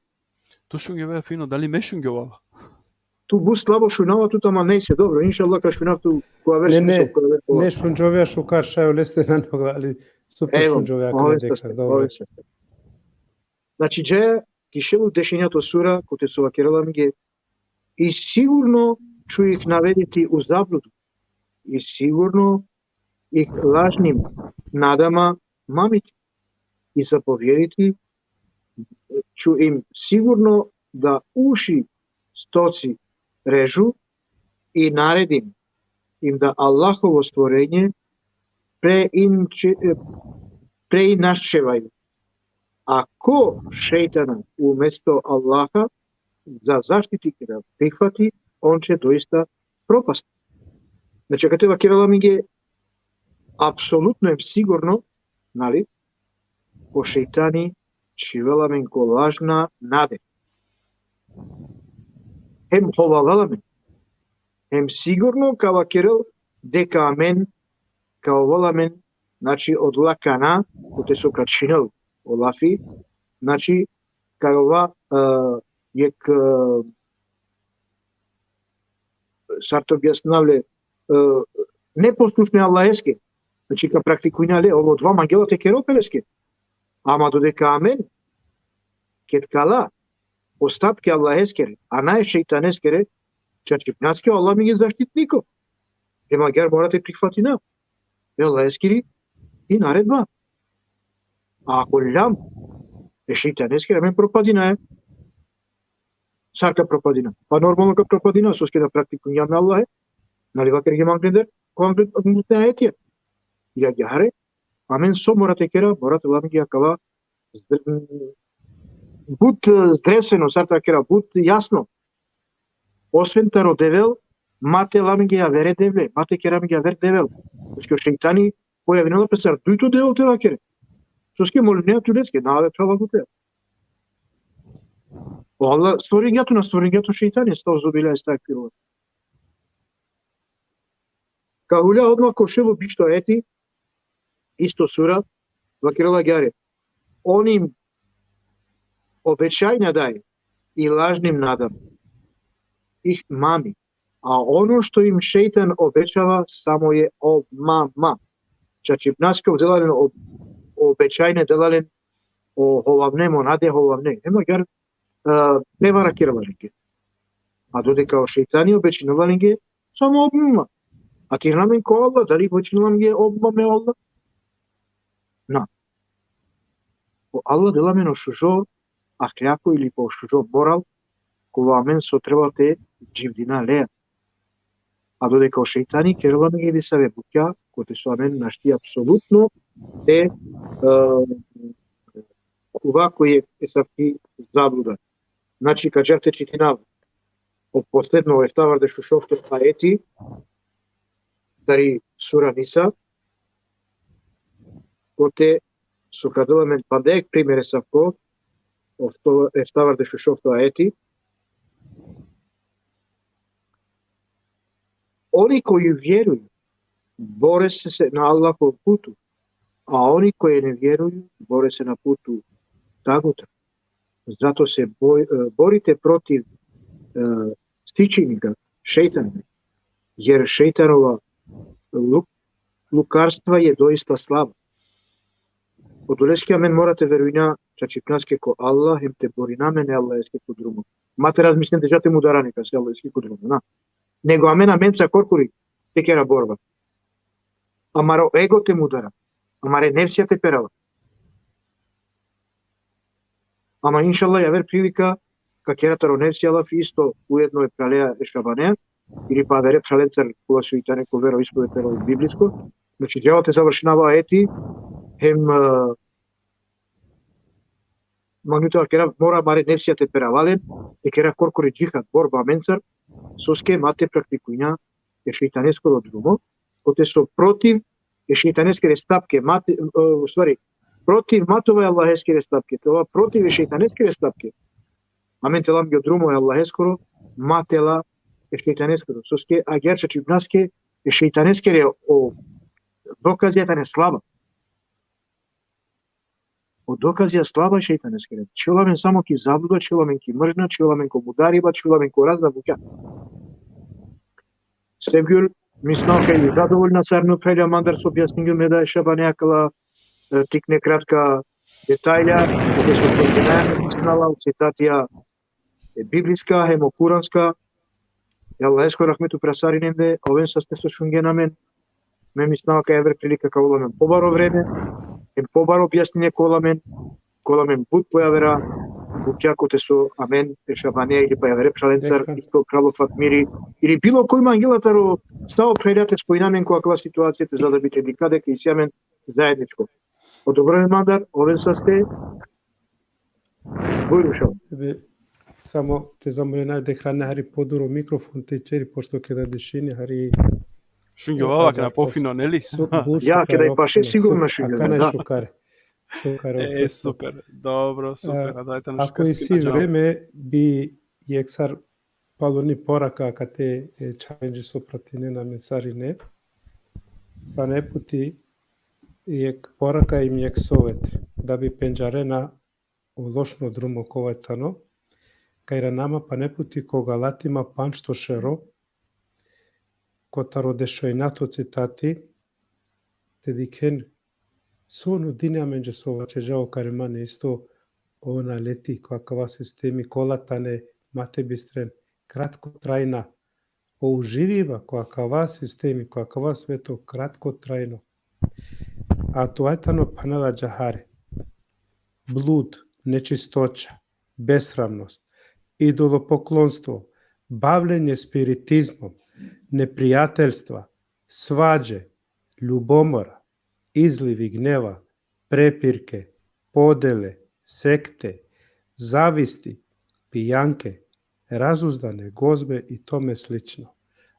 Speaker 2: Ту шунгјовава фино, дали ме шунгјовава?
Speaker 1: Ту бу слабо шунава, ту тама не се добро. Иншаллах ка шунав ту која версија
Speaker 3: не шунџовија шукар шајо лесте на нога, али супер шунџовија кај дека добро.
Speaker 1: Значи дже кишелу дешењато сура кој се вакерала миге и сигурно чуих наведити у заблуду. И сигурно их лажним надама мамити и заповедити ću im sigurno da uši stoci režu i naredim im da Allahovo stvorenje preinašćevaju. A ko šeitana umjesto Allaha za zaštiti da prihvati, on će doista propasti. Znači, kad teba kirala mi je apsolutno je sigurno, нали, ko šeitani шивела мен ко лажна наде. Ховалала мен. Сигурно кава керел дека амен као мен, значи од лакана, кој се качинел олафи, значи кава јек сарто објаснавле непослушни аллаеске, значи ка практикујнале ово два мангела те керопелеске. Ама додека амен, кет кала, остатки Аллах ескере, а нај шејтан ескере, чачипнацки Аллах ми ги заштитнико. Ема гер морате прихвати на. Аллах ескери и наредба. А ако лям, е шејтан ескере, амен пропадина е. Сарка пропадина. Па нормално ка пропадина, соске да практикуњаме Аллах е. Нали вакер ги манглендер, конглутна етија. Ја гјаре, амен со морате кера, морате лами ги акава, буд здресено, сарта кера, буд јасно. Освен таро девел, мате лами ги ја вере девле, мате кера ми ги ја вер девел. Соске шејтани појавинала песар, дујто девел тева кере. Соске молинеа тулеске, наве това го тева. Allah stvoringjato шејтан е став зобиле стакпирува. Кахуля одма кошево бишто ети, исто сура, вакирала гјаре. Оним обечајна дај и лажним надам. Их мами. А оно што им шејтан обечава само е обмама. Чачи наскав делален обечајне делален о ховавнемо наде ховавне. Нема гјар превара кирвалинге. А додека шејтани обечинувалинге само обмама. А кирнамен ко Аллах, дали обечинувалинге обмаме Аллах? На. По Аллах деламено шужо ахляко или по шужо морал, кога мен со требате дживдина леа. А додека шејтани кирвалинге ви се вебуќа, коте со амен нашти апсолутно е ова кој е савки заблуда. Значи, кажавте читинав, од последно ефтавар де шушовте аети, дари сура Ниса, коте со кадувамен падек примере савко, ефтавар де шушовте аети, они кои вјеруju, боре се на Аллахов путу, а они кои не вјеруju, боре се на путу тагута. Зато се борите против стичиника, шејтана, јер шејтанова лукарства е доиста слаба. Од улески мен морате верујна, чачипнаске ко Аллах, им те бори на мене, Аллах еске ко друго. Мате размислен, дежате му дараника, се Аллах еске ко друго, на. Него амен са коркури, те кера борба. Амаро его те му дара, амаре нефсија те перава. Ама иншалла ја вер прилика какератаро нефсија лаф исто уедно е пралеа ешабанеа или па вере праленцар кога шејтане ко веро исповетеро библиско. Значи ѓавот е завршинава ети хем магнитоа кера мора маре нефсија те перавален и кера коркори џихад борба менцар соске мате практикујна е шејтанеско до друго, коте со против е шејтанеске рестапке мате уствари против матова е Аллахески рестапке, това против е шејтанески рестапке. Амен телам ги друмо е Аллахескоро, матела е шејтанескоро. Соске агерча чипнаске е шејтанескере о доказијата не слаба. О доказија слаба е шејтанескере. Челамен само ки заблуда, челамен ки мржна, челамен ко будариба, челамен ко разна буќа. Sevgül misnafeyi zadovoljna sarno prelja mandar s objasnjenjem da je šabanea kala тикне кратка детајлја, која што координирана писнала од цитатија библиска, хемо куранска. Јалла еско рахмету прасариненде, овен са сте со шунгенамен, ме миснава кај евер прилика кај оламен побаро време, побаро објаснење коламен буд појавера, букјакоте со амен, ешабанеа или па јавере праленцар, исто крало Фатмири, или било кој мангелатаро ставо прелјате спојнамен која кава ситуацијата за да бите никадека и сјамен заедничко. Одобрен мандар, овен са сте, бојрушал.
Speaker 3: Само те замолена дека не хари подуро микрофон те чери, пошто ке да дешини хари...
Speaker 2: Шунгјо вака на пофино, нели?
Speaker 1: Ја, ке да и паше сигурно шунгјо, да.
Speaker 3: Шукаре.
Speaker 2: Супер, добро, супер, дајте на
Speaker 3: ако и си време би јексар палорни порака кате чаленџи со пратене на месарине, па не пути јек порака им јек совет, да би пенџарена лошно друмо ковајтано, кај нама па не пути кога латима панчто шеро, котаро дешојнато цитати, те дикен соно дине аменџе соваче жао каремане исто она лети која кава системи колатане мате бистрен кратко трајна оуживива која кава системи која кава свето кратко трајно а тоајтано панела џахаре блуд, нечисточа, бесрамност, идолопоклонство, бавлење спиритизмом, непријателства, сваđе, љубомора, изливи гнева, препирке, поделе, секте, зависти, пијанке, разуздане гозбе и томе слично.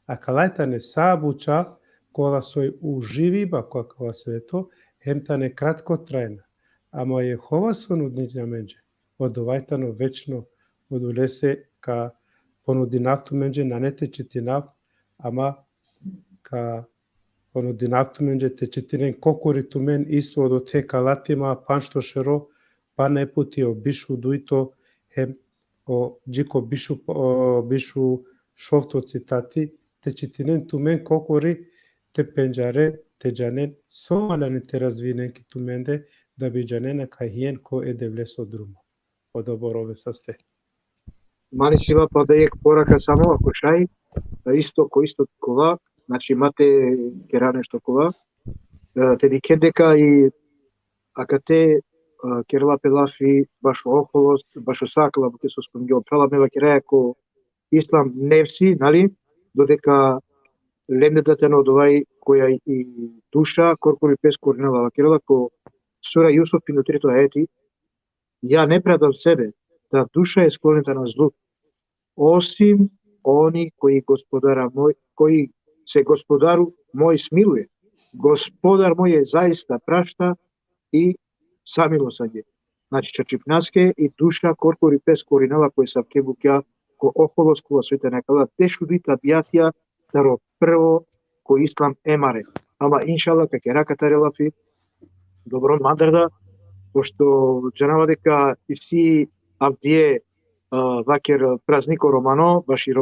Speaker 3: А калајтане сабуча, кола сој уживиба која кава свето, емтане кратко трајна. Ама Јехова со нудниња меѓе, одовајтано вечно odulese ca ponudinavtu menje nanete chitinav, ama ca ponudinavtu menje te chitinen kokoritu men isto odo te kalatima panšto šero, pa ne puti o bišu duito hem o jiko bišu šofto citati, te chitinen tu men kokori te penjare te janen somalani te razvinen ki tu mende da bi janena kahien ko edevleso drumo. Odoboro saste.
Speaker 1: Мали сила па да е порака само ако шај, исто кова, значи имате кера нешто кова, те дикет дека и акате керла пелафи башо охолост, башо сакла, ке со спомгио пела мева кереја ко ислам невси, нали, додека лендетата на одовај која и душа, корпори пес корнела керела ко сура Јусуф пинутрито аети, ја не предам себе, да душа е склонета на злу, осим они кои се господару мој смилуе. Господар мој е заиста прашта и самилосен е. Значи чачипнаске и душа корпори пес коринела кој са кебукја ко охолос кува свете некала тешудита бијатија таро прво кој ислам емаре. Ама иншала ке раката релафи доброн мандарда, пошто джанава дека и си авдие вакер празнико романо, ваши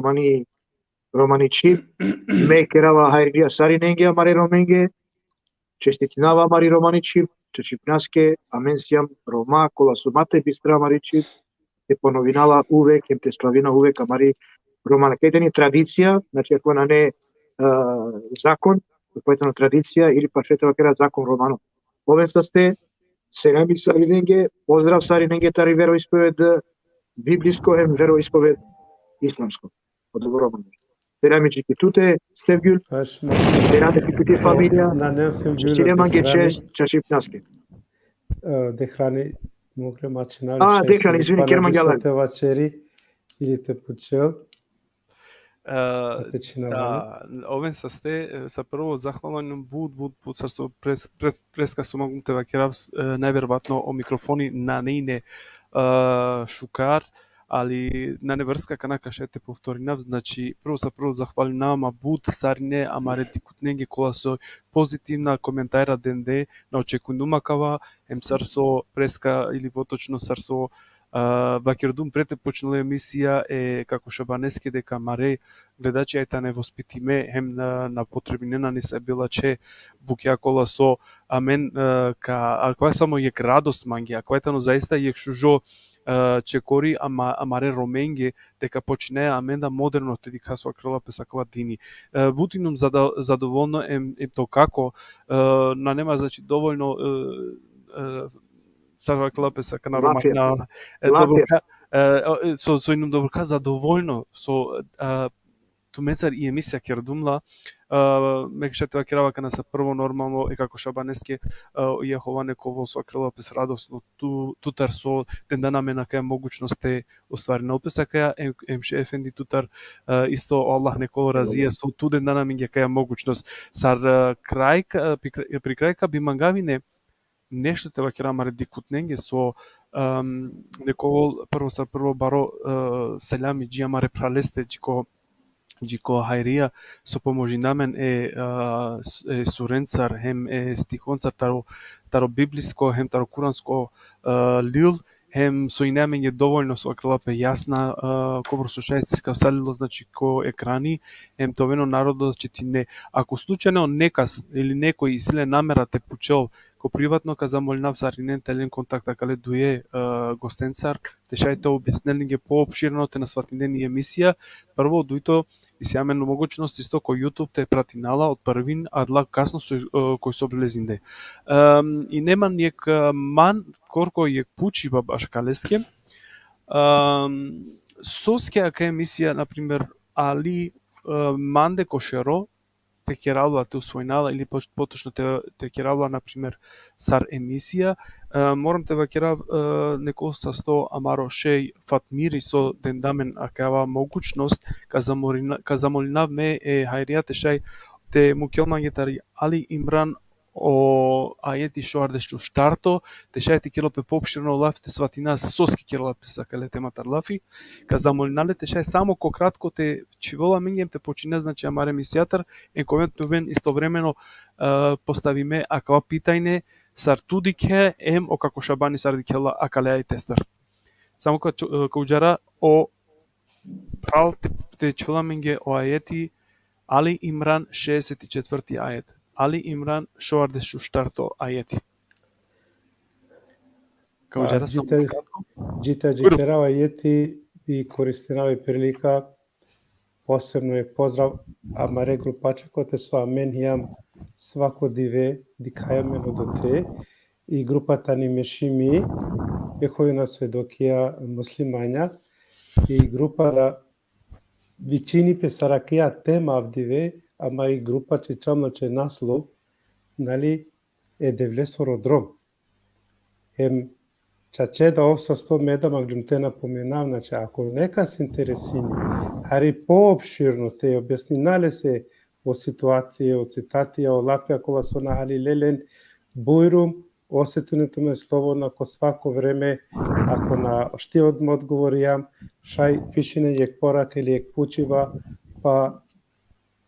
Speaker 1: романичи, ме керава хайрија сари ненге амаре роменге, честитинава амари романичи, чачипнаске, аменсијам рома, кола сумате бистра амаричи, те поновинала увек, ем те славина увек амари романа. Кетени традиција, значи ако на не закон, поетено традиција, или па шетава кера закон романо. Овен сте, селами сари ненге, поздрав сари ненге тари вероисповед библиско, ем вероисповед исламско. Одобро Selamicik tute Sevgül, selam ekipiti familia, Çiçileman geçes, Çaşipnaski.
Speaker 3: Dehrani mogre maçinali.
Speaker 1: Dehrani, izvini, Kerman Galan.
Speaker 3: Te večeri ili te počeo.
Speaker 2: Da, ovен са прво захвален буд сарсо преска со могум те вакерав најверојатно о микрофони на нејне шукар, али на неврска канака ше те повторинав, значи прво захвалинавам буд сарине амаре дикутненге кола со позитивна коментајра денде на очекувнумакава ем сарсо преска или поточно сарсо вакердум прете почнала емисија е како шабанеске дека маре гледачи ајта не воспитиме хем на потребинена не се била че букја кола со амен која само јек радост манги, а која заиста јек шужо чекори амаре роменге дека почне аменда модерно те дика со крила песакова дини. Бутинум задоволно ем то како на нема значи доволно сава клапеса на романа доброка со инум доброка задоволно со тумецар и емисија кердумла мекшете керава кана се прво нормално е како шабанеске јаховане ково со крилопис радосно тутар со дендана мена кај могучност е остварена описака емше ефенди тутар исто Аллах некој разија со ту дендана минге кај могучност сар крајка при крајка би мангавине нешто те вакера маре дикутненге со некој прво баро селами џиамаре пралесте џико хајрија со поможи намен е суренцар хем е стихонцар таро библиско хем таро куранско лил хем со инемен е доволно со крилапе јасна кобро слушајци кавсалило значи ко екрани хем товено народот че ти не ако случајно некас или некој силен намера те пучел ко приватно ка замолнав саринен телен контакта кале дуе гостенцар те шајте објаснелинге поопширно те на сватиндени емисија прво дуито и се јамен могучност исто кој YouTube те пратинала од првин адла касно кој со влезинде и нема ниек ман корко јек пучи баш калеске соске ака емисија на пример али манде кошеро те кералва те усвојнала или поточно те кералва на пример сар емисија морам те вакерав некој са 100 амаро шеј фатмири со дендамен акава могучност ка замолинав ме е хајријате шај те мукелмангетари али имран o ајети шоардешчу штарто, те шајти килопе попширно лаф, те сватина соски килопе сакале тематар лафи, ка замолинале те шај само ко кратко те чивола менгем те почине, значи амаре мисијатар, енковентно бен истовремено поставиме акава питајне, сартудике ем о како шабани сардикела акале ај тестер. Само кауџара о прал те чивола менге о ајети Али Имран 64 ајет. Али Имран шоардешчу штарто ајети. Кауџара само кратко.
Speaker 3: Джита джикерава ајети и користинава прилика посебно е поздрав амаре групачекоте со амен хиам свако диве дикајамено до те и групата ни мешими е хојна сведокија муслимања и групата вичини песаракија тема авдиве, ама и група чечамначе наслов, нали, е девлесородром. Ем чаче да овса 100 меда маглюмте напоменав, значи, ако нека се интересини, хари пообширно те објаснинале се о ситуација, о цитатија, о лапја кога со нахали лелен, бујрум, осетуването ме слободно ко свако време, ако на штиот му одговоријам, шај пишине јек порак или јек пучива, па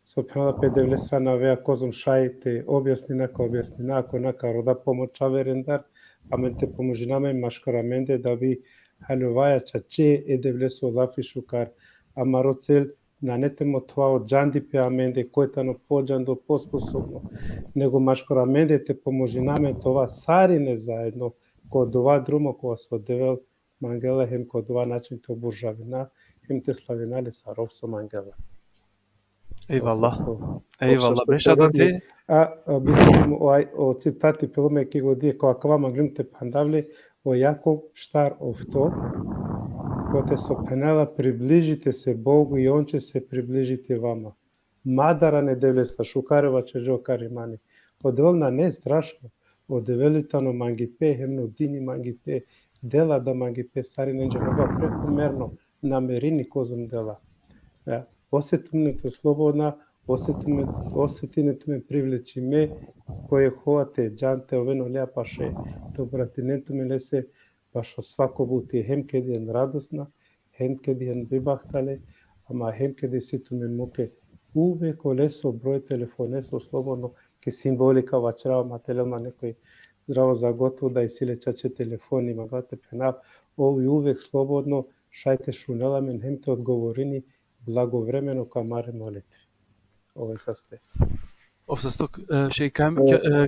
Speaker 3: со пенала 5 страна веа козом шај те објаснина, ако нака рода помоча верендар, аме те поможинаме машкараменде да би халуваја чаче е девлесо лафи шукар, ама роцел на нетемо тоа од джанди пе аменде, којтано поджандо, поспособно, него машкараменде те поможинаме това сарине заедно, код ова друмо кога со девел мангела, хем код ова начин те обуржавина, хем те славинале са ров со мангела.
Speaker 2: Eyvallah. Beşada te.
Speaker 3: Bizim o citati pelome ki godije ko akva maglum te pandavle o Jakov štar овто, ko te so penala približite se Bogu i on će se približiti vama. Madara ne devlesta šukareva će žo karimani. Odvelna ne strašno, odevelitano mangipe, hemno dini mangipe, dela da mangipe, sari neđe moga prekomerno namerini kozom dela. Осетуването слободна, осетинето ме привлечи ме, кој хоате, джанте, овено ляпаше, добратинето ме лесе, башо свако бути, хем кедиен радосна, хем кедиен бибахтале, ама хем кеди ситу ме муке, увек олесо број телефонесо слободно, ке символика вачрава мателема некој здраво заготво да и силе чаче телефони, магате пенав, ови увек слободно, шајте шунела мен, хем те одговорини, благовремено камаре молитви. Овој састе.
Speaker 2: Овсасток шеј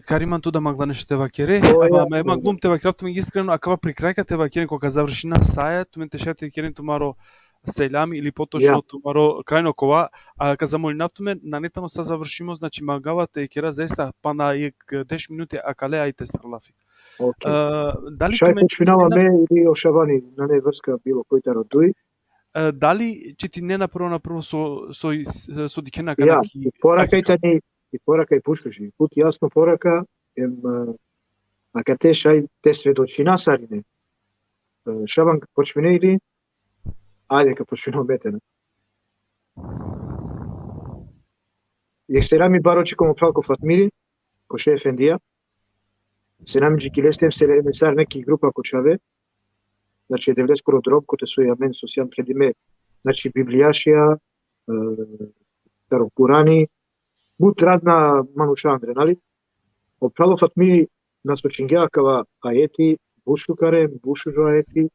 Speaker 2: Кариман туда магла нешто те вакере, ама маглум те вакерафту ми искрено, акава при крајка те вакере кога завршина саја, тумен те шерте керен тумаро селјами или поточно тумаро крајно кова, а ка замолинавтуме нанетано са завршимо, значи магава те кера заиста па на 10 минути акале ајте старлафи.
Speaker 1: Дали шај починаваме или ошавани на не врска било којтаро дуј?
Speaker 2: Дали ќе ти не напрво со дикена канаки?
Speaker 1: И порака и пуштуши. Пут јасно порака а кате шај те сведочина сарине. Шабан почмине или ајде ка почмине обетена. Јексерами барочи комо пралко Фатмири, ко ше ефендија. Сенами джикилестем се месар неки група кочаве. Значи, 90 дроб, коте со јамен со сјан предиме, значи, Библијашија, Курани, бут разна манушандре, нали? Оправо Фатмири нас очингеакава ајети, бушукаре, бушужо ајети,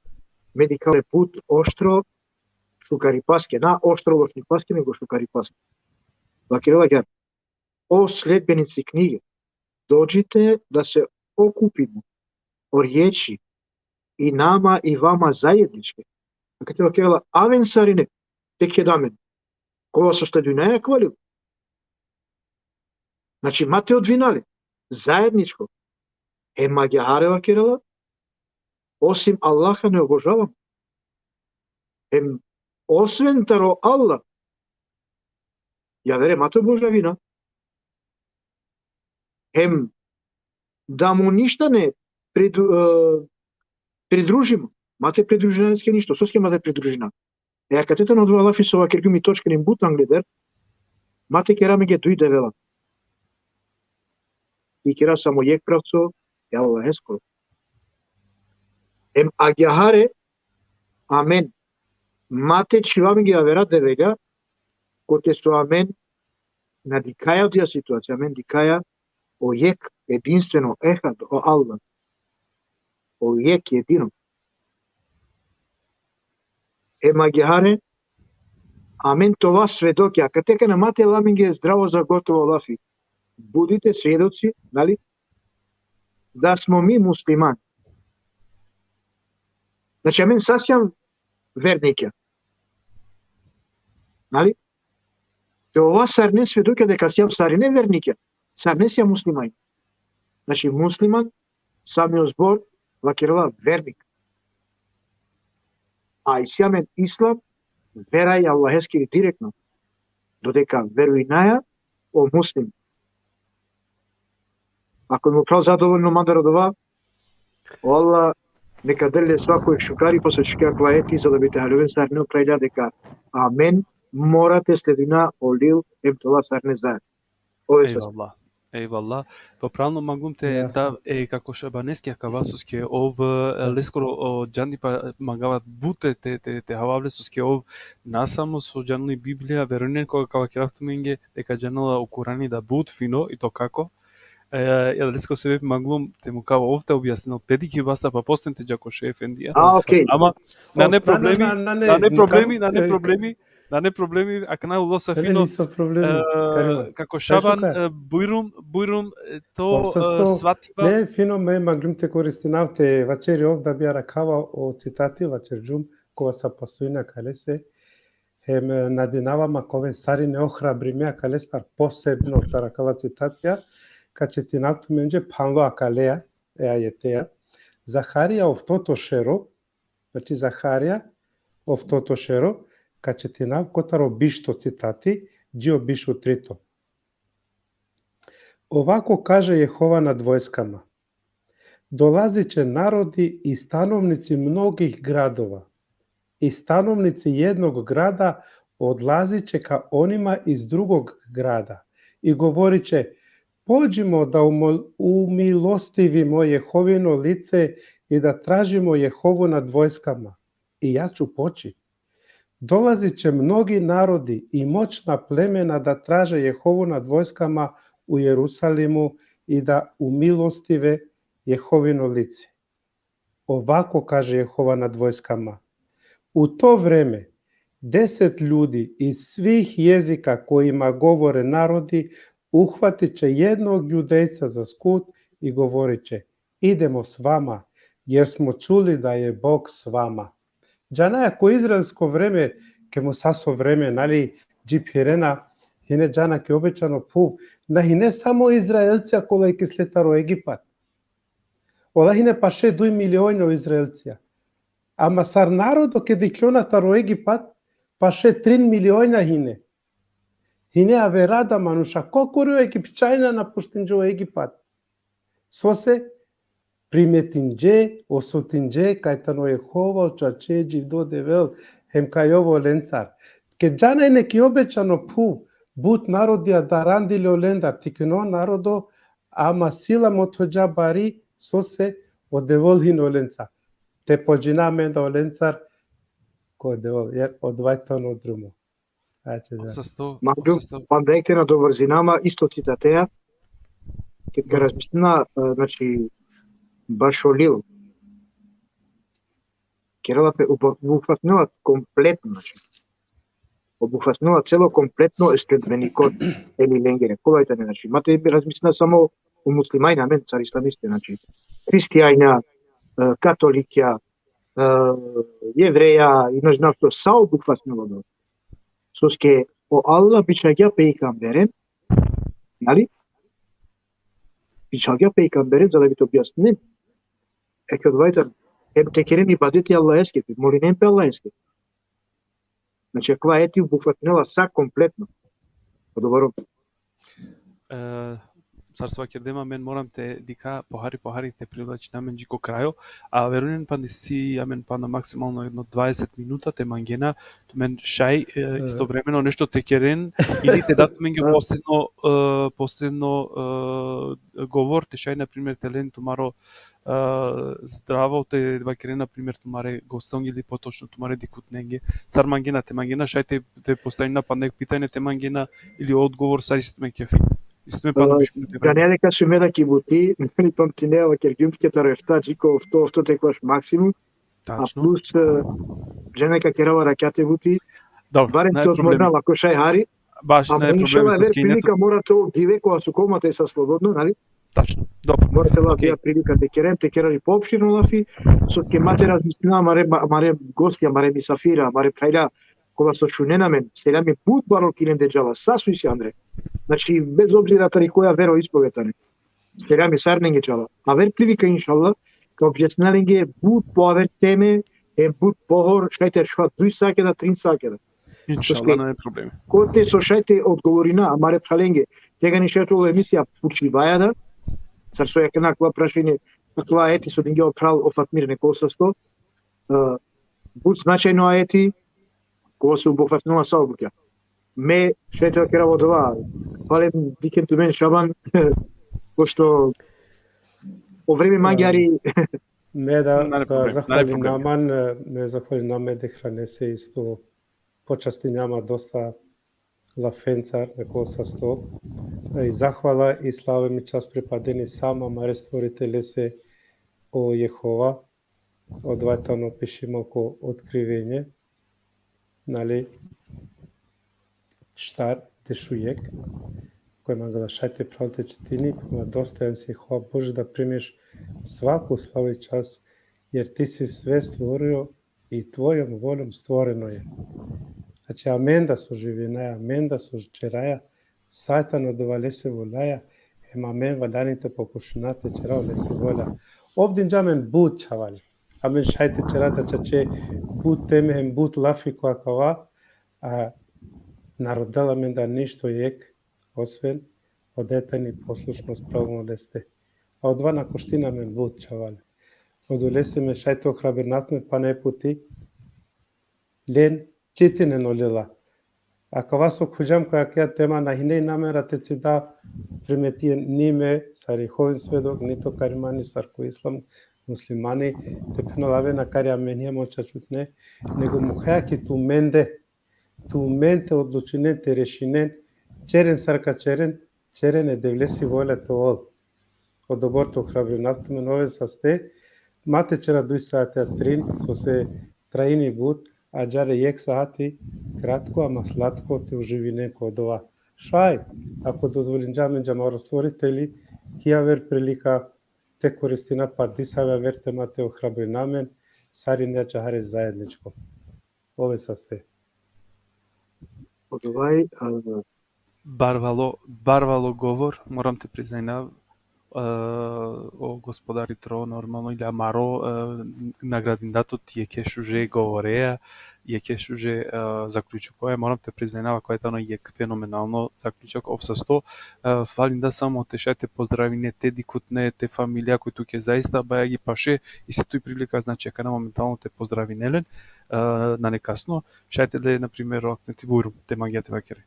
Speaker 1: медикале пут, оштро, шукари паске, на оштро лошни паске, него шукари паске. Вакирела гјар, о следбеници книги, доđite да се окупимо о ријечи и нама и вама заеднички. А каде вакерала авен сарине, тек едамен. Кога со стадинаја квалил. Значи мате одвинале, заедничко. Магјаре вакерала, осим Аллаха не обожавам. Освен таро Аллах, ја вере мате обожавина. Да му ништа не придружимо. Мате придружинарски ништо, со мате придружина. Катета на два лафи со вакер ми точка ним бутан гледер, мате кераме ге дујде вела. и кера само јек правцо, ја Аллах ескол. Ем агјахаре, амен, мате чивами ги аверат девега, коте со амен, на дикаја тија ситуација, амен дикаја, о јек, единствено, ехад, о Аллах, о јек, едино. Ем агјахаре, амен това сведоќа, катека на мате ламин ги е здраво за готово лафи. Будите сведоци, нали, да смо ми муслимани. Значи, амен сасјам верникја. Нали? Те ова сарне сведоќа дека сјам сарине верникја, сарне сјам муслимани. Значи, муслиман, самиот збор, вакерова верник. А и сјамен ислам, верај Аллахескири директно, додека веруј наја о муслим. Ако му прав задоволно мандар од ова, о Аллах, нека деле свакој шукари посочка клаети за да бите халювен сарне окрајля дека амен морате следина олил ем това сарне заед. Ове се.
Speaker 2: Eyvallah. Поправно магумте да како шабанескија кавасуске ов лескоро о џанди па магават буте те хававле суске ов насамо со џанли Библија верунен кога кава крафтуменге дека џанала о Курани да бут фино и то како ја леско себе маглум те му кава овте објаснил педики баста па постенте џако шефендија.
Speaker 1: Окей.
Speaker 2: Ама на не проблеми, а канал лоса фино како Шабан бујрум то сватива.
Speaker 3: Не фино ме маглум те користинавте вачери овда бија ракава о цитати вачерџум кога са пасуина калесе хем надинава макове сари не охрабри ме калестар посебно таракала цитатија качетинавту менџе панло акалеа ајетеа Захарија овтото шеро, значи Захарија овтото шеро качетинав котаро бишто цитати, џио бишу трито. Овако каже Јехова над војскама. Долазиće народи и становници многих градова, и становници едnog града одлазиće ка онима из другог града и говориće pođimo da umilostivimo Jehovino lice i da tražimo Jehovu nad vojskama. I ja ću poći. Dolazit će mnogi narodi i moćna plemena da traže Jehovu nad vojskama u Jerusalimu i da umilostive Jehovino lice. Ovako kaže Jehova nad vojskama. U to vreme 10 ljudi iz svih jezika kojima govore narodi uhvatit će jednog judejca za skut i govorit će idemo s vama jer smo čuli da je Bog s vama. Džana ako izraelsko vreme, ke mu saso vreme, нали, džipirena, hine džana ke obećano puv, na hine samo Izraelcija kolej ke sletaro Egipat. Ola hine pa 2 miliona Izraelcija. Ama sar narodo ke diklonataro Egipat, pa 3 miliona hine. Hine averada manuša, kokorio egipčajna napustinđo Egipat. Sose primetinđe, osotinđe, kajtano Jehova, očače, dživdo devel, hem kaj ovo lencar. Ke džanaj neki obećano puv, but narodija da randili o lendar, tikino narodo, ama sila motođa bari, sose odevol hin o lencar. Te pođina menda o lencar, ko devol, jer odvajton od drumo.
Speaker 1: Магдум, пандејте на доврзинама, исто цитатеа, ке размислина, значи, Башолил, кералапе обухватнува комплетно, значи, обухватнува цело комплетно естедбеникот или ленгере, колајте не, значи, мате размислина само у муслимајна, амен, цар исламисте, значи, христијања, католикја, јевреја, и не знам што, са обухватнува до. Соске о Аллах бичаѓа пејгамберен, нали? Бичаѓа пејгамберен за да ви објасним. Ека двајта текерен ибадети Аллах ескепи, молинем пе Аллах ескепи. Значи, аква ети обухватнела са комплетно. Подобро.
Speaker 2: царства ќе дема мен морам те дика похари те привлечи на мен джико крајо, а верувам па не си амен па на максимално едно 20 минута те мангена, то мен шај истовремено нешто те керен или те дав мен ги посредно говор те шај на пример телен тумаро здраво те вакере на пример тумаре гостонги или поточно тумаре дикутненге сар мангена те мангена шај те постави на па нек питање те мангена или одговор сар истме кефи. Истме па да биш те
Speaker 1: Да не дека се меда ки бути, ни пам ти не ова кергюмските тарефта джико авто текваш максимум.
Speaker 2: Тачно.
Speaker 1: А плюс дженека керава ракете бути.
Speaker 2: Добро,
Speaker 1: барем
Speaker 2: не е
Speaker 1: тоа
Speaker 2: проблем.
Speaker 1: зморнал ако шај хари.
Speaker 2: Баш не е проблем со скинето.
Speaker 1: Прилика мора тоа гиве кога со комата е са слободно, нали?
Speaker 2: Тачно. Добро.
Speaker 1: Морате да прилика те керари поопштирно лафи, со ке мате размислина маре гости, маре мисафира, маре прајля, кога со шунена мен, сега ми пут барол килен деджава, сасуи си Андре. Значи, без обзира тари која веро исповедане. Сега ми сарненге чала. А вер прилика, иншалла, као објасналенге бут по авер теме, бут похор, шајте шва 2 сакеда, 3 сакеда.
Speaker 2: Иншалла, не е проблем.
Speaker 1: Коте со шајте одговорина, а маре праленге, тега ни шајто емисија пучивајада, сар со јаке наква прашање, наква ети со дингео прал офатмир некосасто, бут значајно аети, кога се убофатнува саобуќа. Ме шајте кера во това, фалем дикенту мен Шабан, пошто по време магјари...
Speaker 3: Не да захвали наман, не захвали наме дека не се исто почасти няма доста лафенцар некосасто. И захвала и слава ми час припадени сама маре створителе се о Јехова, одвајтано пиши малку откривење, нали, штар, дешујек, кој ма глашајте правите четини, кој достојан си хвала Боже да примеш сваку слава и час, јер ти си све створио и твојом волем створено е. Значи, амен да со живинаја, амен да со чераја, сајтано довале се волаја, амен ваданите покушинате черао не се воля. Обдин джамен бут чавали. Амен шајте черата чаче бут темехем бут лафи која кава, а народела мен да ништо ек, освен одетен и послушност правилно лесте. А одва на коштина мен бут чавали. Одолесе ме шајте охрабернатме па не пути, лен читине нолила. А кава со куџам која кеја тема на хинеј намера те ци да приметиен ниме сариховен сведок, нито каримани сарко ислам, муслимани, те пеналаве на карија менија моча чутне, него мухаја ки ту менте одлучинен, те решинен, черен сарка черен е девлеси волјата ол. Од доборто храбринавто ме нове састе, мате чера 2 саати трин, со се траини бут, а джаре јек саати, кратко, ама сладко те оживине код ова. Шај, ако дозволим джамен растворители, кија вер прилика те користина партисаве вер темате охрабринамен, сари не чахаре заедничко. Ове састе.
Speaker 1: Од овај...
Speaker 2: Барвало говор, морам те признајнав, о господари Тро, нормално, или Амаро, наградиндатот ја кешуже говореа, ја кешуже заклучокоја, морам те признајнава која тано е феноменално заклучок овсасто. Фалин да само те шајте поздравине, те дикутне, те фамилија кои туке заиста баја ги паше и се тој прилика, значи, јака на моментално те поздравинелен, на некасно, шајте да е, например, акценти бујру, те магијате вакере.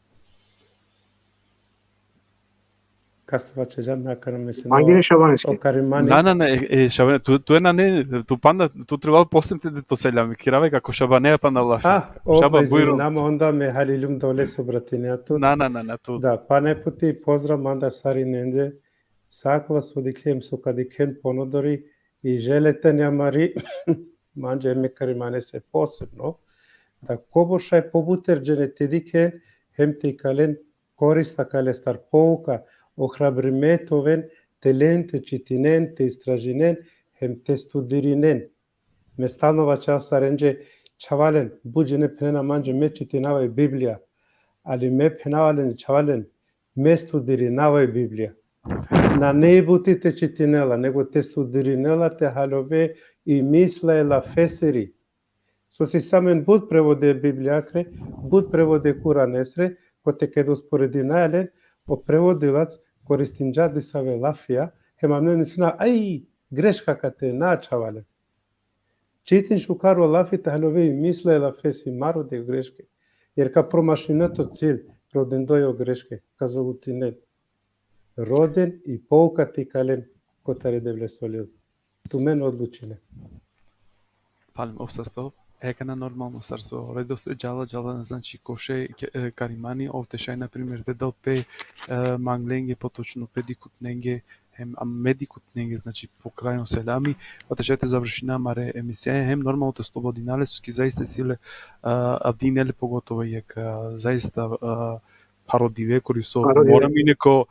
Speaker 3: Кастуваче жамна караме се
Speaker 1: Мангине Шабанески.
Speaker 3: Окаримани.
Speaker 2: Не, Шабане, ту е на не, ту панда, ту требало посемте дето селјами, кираве како Шабанеја па на лафи.
Speaker 3: Шаба бујро. Нама онда ме халилум доле со братињето.
Speaker 2: На, ту.
Speaker 3: Да, па не пути поздрав манда сари ненде, сакла со диклем со кадикен понодори и желете нямари, манџе ме каримане се посебно, да кобошај побутер джене тедикен, хем те кален користа кале стар поука, охрабриметовен, телен, те читинен, те истражинен, хем те студиринен. Ме станова часа ренџе чавален, буџене пена манџе ме читинавај Библија, али ме пенавален чавален, ме студиринавај Библија. На не бутите читинела, него те студиринела, те халове и мислаела фесери. Со си самен буд преводе Библијакре, буд преводе Куран есре, коте ке до спорединаелен, о преводилац користинџа дисаве лафија, хема мене сина, ај, грешка кате наачавале. Читин шукаро лафите халове и мисле лафеси маро де грешке. Jer ka promašinato cilj, roden dojo greške, kazovutinen. Roden i polkati kalen kotare devle solio. Tu men odlučile.
Speaker 2: Palm овсастов. Екана нормално сарсо. Редос е джала, значи коше каримани, овтешај, например, дедал пе мангленге, поточно педикутненге, хем медикутненге, значи покрајно селами, отешете завршина маре емисија, хем нормалното слободинале, суски заиста силе авдинеле, поготово јак заиста пародиве, кои со морам и неко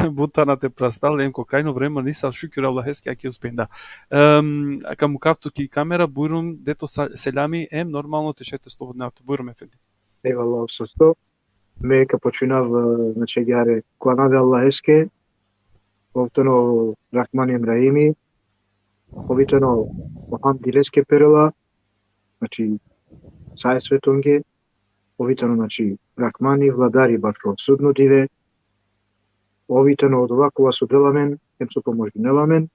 Speaker 2: бутанате прастал, емко крајно време ниса шукюра Аллахески, аки успенда. Каму капту ки камера, бујрум, дето селами, нормално тешете слободна авто, бујрум ефенди.
Speaker 1: Eyvallah sosто. Me ka počinav na čegjare kuanave Allahesке, ovtono Rahmanim Rahimi, ovitono Mohamdileske perela, znači saje svetonge, ovitono znači Rahmani vladari bašo sudnodive, ovitono od ovakova su delamen, em su pomožnelamen,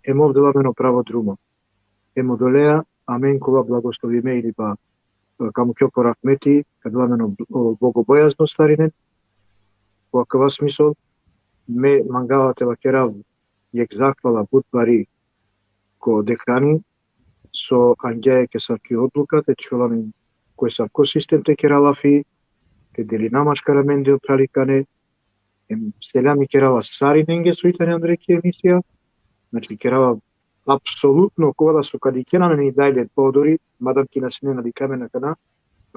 Speaker 1: em ovdelameno pravo drumo. Em odolea, amen kova blagoslovi me ili pa каму ќе порахмети, кадламено богобојазно старинен, во каква смисол, ме мангавате вакерав, јек захвала бутбари ко дехрани, со анѓаје ке сарки одлука, те чвеламен кој сарко систем те кералафи, те дели намаш караменде опраликане, селями керава сариненге суитане Андреки емисија, значи керава апсолутно кога со кади кенамен и дајле подори, мадам ки насине на дикамен на кана,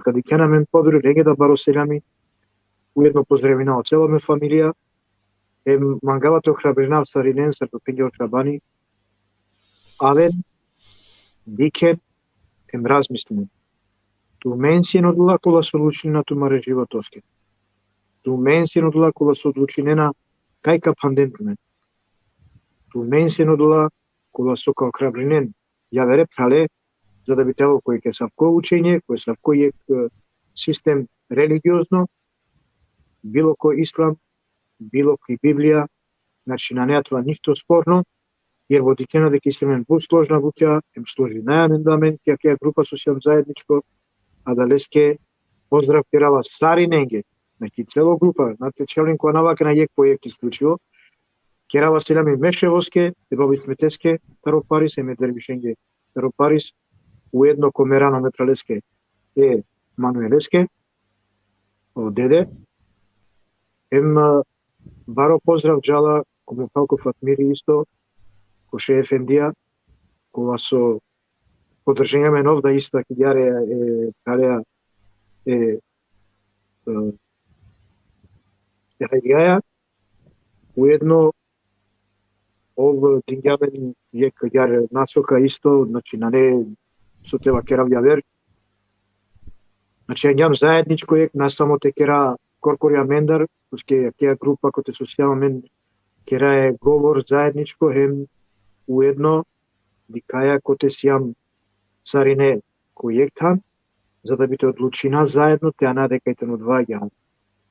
Speaker 1: кади кенамен подори, реге да баро селями, уедно поздравина од целоме фамилија, мангавате охрабринав саринен, сартопиње охрабани, авен, дикен, размислиме. Ту менсиен одла кола со одлучнина ту маре животовке. Ту менсиен одла кола со одлучнина кајка пандентумен. Ту менсиен одла кола со охрабринен, ја вере прале, за да би тело кој ке савко учење, кој савко е систем религиозно, било кој ислам, било кој Библија, значи на неа тоа ништо спорно, jer во дикена дека истремен бу сложна вуќа, им сложи најамен дамен, ќе група сосијам заедничко, а да леске поздрав керала сариненге, значи цело група, знате челин која навака на јек проект исклучиво, керава селями мешевоске, дебави сметеске, таро Парис, еме дервишенге, таро Парис, уедно комерано метралеске Мануелеске, деде, баро поздрав джала, кому Фалков Атмири исто, коше Ефендија, кога со подржањаме нов да исто кидјаре калеа хајдијаја, уедно ов дингјамен је кидјаре насока исто, значи на не со тева керавја вер. Значи јам заедничко јек на само те кера Коркорија Мендар, уске ја група кој те социјална мен кера е говор заедничко, хем уедно дикаја кој те сијам сарине кој јектан, за да бите одлучина заедно, те ана дека ите одваѓа.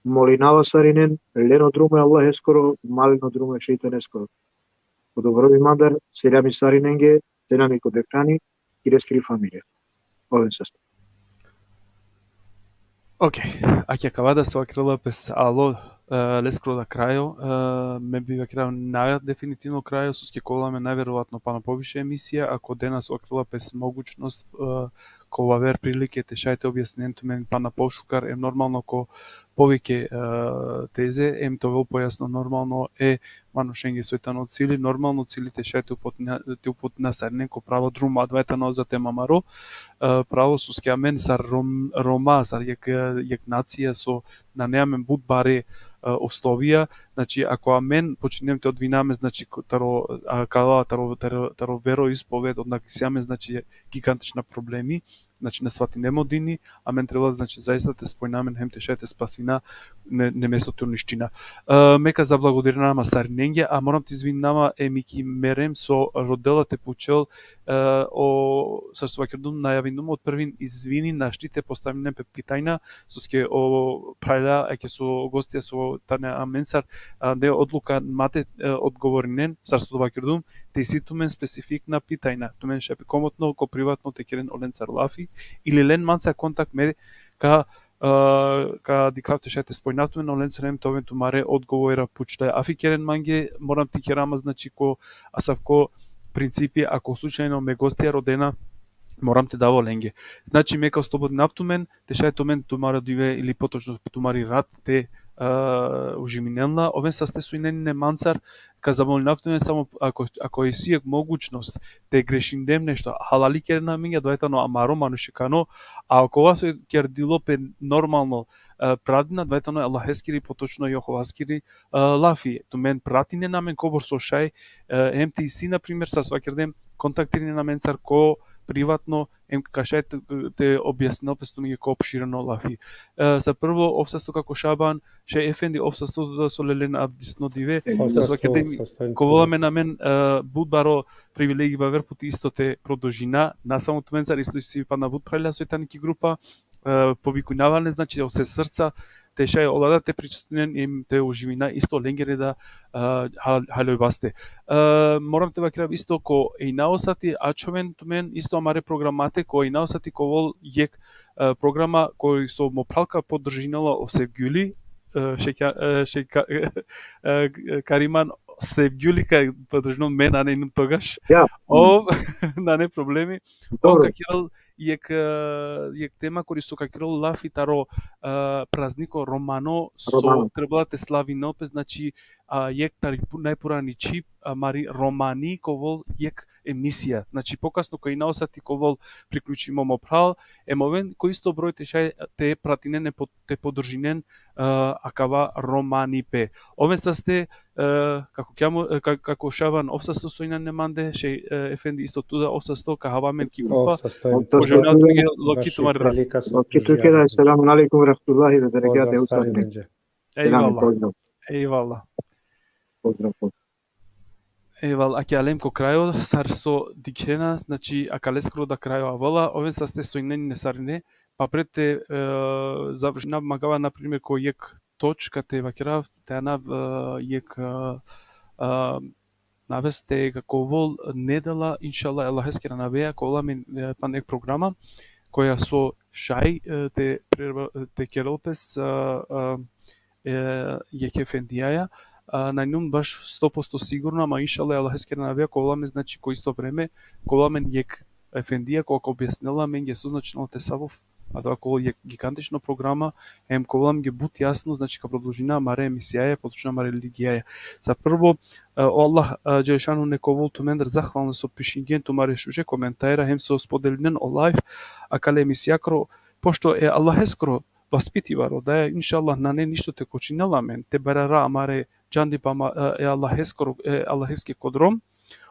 Speaker 1: Молинава саринен, лено друме Аллах е скоро, малено друме шејтан е скоро. Подоброви мандар, селями сариненге, селями кој декрани, и рескри фамилија. Овен сестар.
Speaker 2: Океј, аќе кава да се окрила пес ало, лескро да крајо, ме би вакрав дефинитивно крајо, со скеколаме најверојатно па на повише емисија, ако денас окрила пес могучност, кова вер прилике те шајте објаснението мен па на пошукар, нормално ко повеќе тезе, то вел појасно нормално манушенге сојтано цили, нормално цилите шајте упутна сарнен ко право друма, двајта ноза тема маро, право со скјамен сар рома, сар јак нација со на неамен буд баре основија, значи ако амен починем те одвинаме, значи таро веро исповед од накисјаме, значи гигантична проблеми, значи не сватинемо дини, а мен треба значи заиста те спојнамен хем те шете спасина не местото ништина. Мека заблагодаринама Сариненге, а морам ти извинама емики мерем со родела те пучел о сарсувакердум најавиндум од првин извини на штите поставине питајна соске о прајла еке со гостија со Таня Аменсар де одлука мате одговоринен сарсувакердум те си тумен спецификна питајна тумен шепи комотно ко приватно те керен оленцар лафи или лен манца контакт ме ка дикавте шете спојнатумен оленцарем товен тумаре одговора пучта афи керен манге морам ти керама значи ко асавко принципи ако случајно ме гостија родена морам те даво ленге. Значи мека слободен автумен, те шај томен тумара диве или поточно тумари рад те ужиминелна, овен састе суинени мансар, ка замолен автумен само ако е сијак могучност, те грешиндем нешто, халали керна минја двајтано амаро манушикано, а ако вас кер дилопе нормално прадина, двајтано Аллахескири поточно Јоховаскири лафи, тумен пратине на мен кобор со шај, МТИС на пример са свакердем контактири на мен цар ко приватно кашај те објаснил пестуми ко обширено лафи. За прво овсасто како Шабан, ше ефенди овсасто со лелен абдисно диве, за свакердем коволаме на мен будбаро привилеги бавер пути исто те продолжина, на самото мен цар исто си па на буд прајла сојтаники група, повикунаване, значи се срца, те шај олада те причинен им те уживина исто ленгере да халој басте. Морам те вакирав исто ко ејнаосати ачовен тумен исто амаре програмате ко ејнаосати ко вол јек програма кој со мопралка поддржинала Севгюли Кариман Севгюли поддржинал мен а не тогаш. На не проблеми. Какирал јек тема кој со какирол лафи таро празнико романо со требала те слави нопе, значи јек тари најпурани чип мари романи ковол јек емисија. Значи покасно кој наосати ковол приклучимо мопрал, емовен кој исто број те шај те пратинен те поддржинен акава романи пе. Овен састе како Шабан овсасто сојна неманде ше ефенди исто туда овсасто кахавамен ки група.
Speaker 1: Selamün aleyküm ve rahmetullahi ve berekatuhu.
Speaker 2: Eyvallah. Евал, аке алем ко крајо, сар со дикена, значи акалескро да крајо авала, овен са сте сојнени не сарине, па пред те завршина магава, например, ко јек точка те вакера, те ана јек навесте како вол недела, иншалла, Аллахескера навеја, ко оламе па нек програма, која со шај те керелпес јек ефендијаја, најнум баш 100% сигурно, ама иншалла Аллахескер навеја ковламе, значи кој исто време ковламен јек ефендија која објаснила мен ги созначено те савов, а тоа кол јек гигантична програма, ковлам ги бут јасно, значи ка продолжина маре емисијаја, поточно маре религијаја. За прво, Аллах Джелешану нековол тумендар захвално со пишинген тумаре шуже коментајра, хем со споделинен о лайф, а кале емисијакро, пошто е Аллахескро васпитиваро, да е иншаллах на не ништо те кочинела мен, те барара амаре џанди па е Аллахески кодром,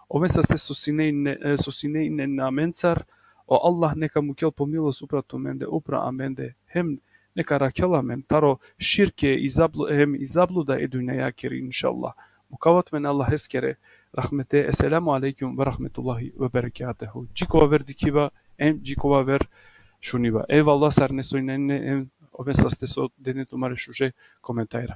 Speaker 2: ове са се со сине на менцар, о Аллах нека му кел помилост упрато менде, упра аменде, хем нека ракела мен, таро ширке изаблуда е дуњаја кери иншаллах. Мукават мен Аллахескере, рахмете, еселаму алейкум ва рахметуллахи ва берекатеху. Джикова вер дикива, джикова вер шунива. Евалла сар не сојнене, ове са сте со денето маре шуже коментајра.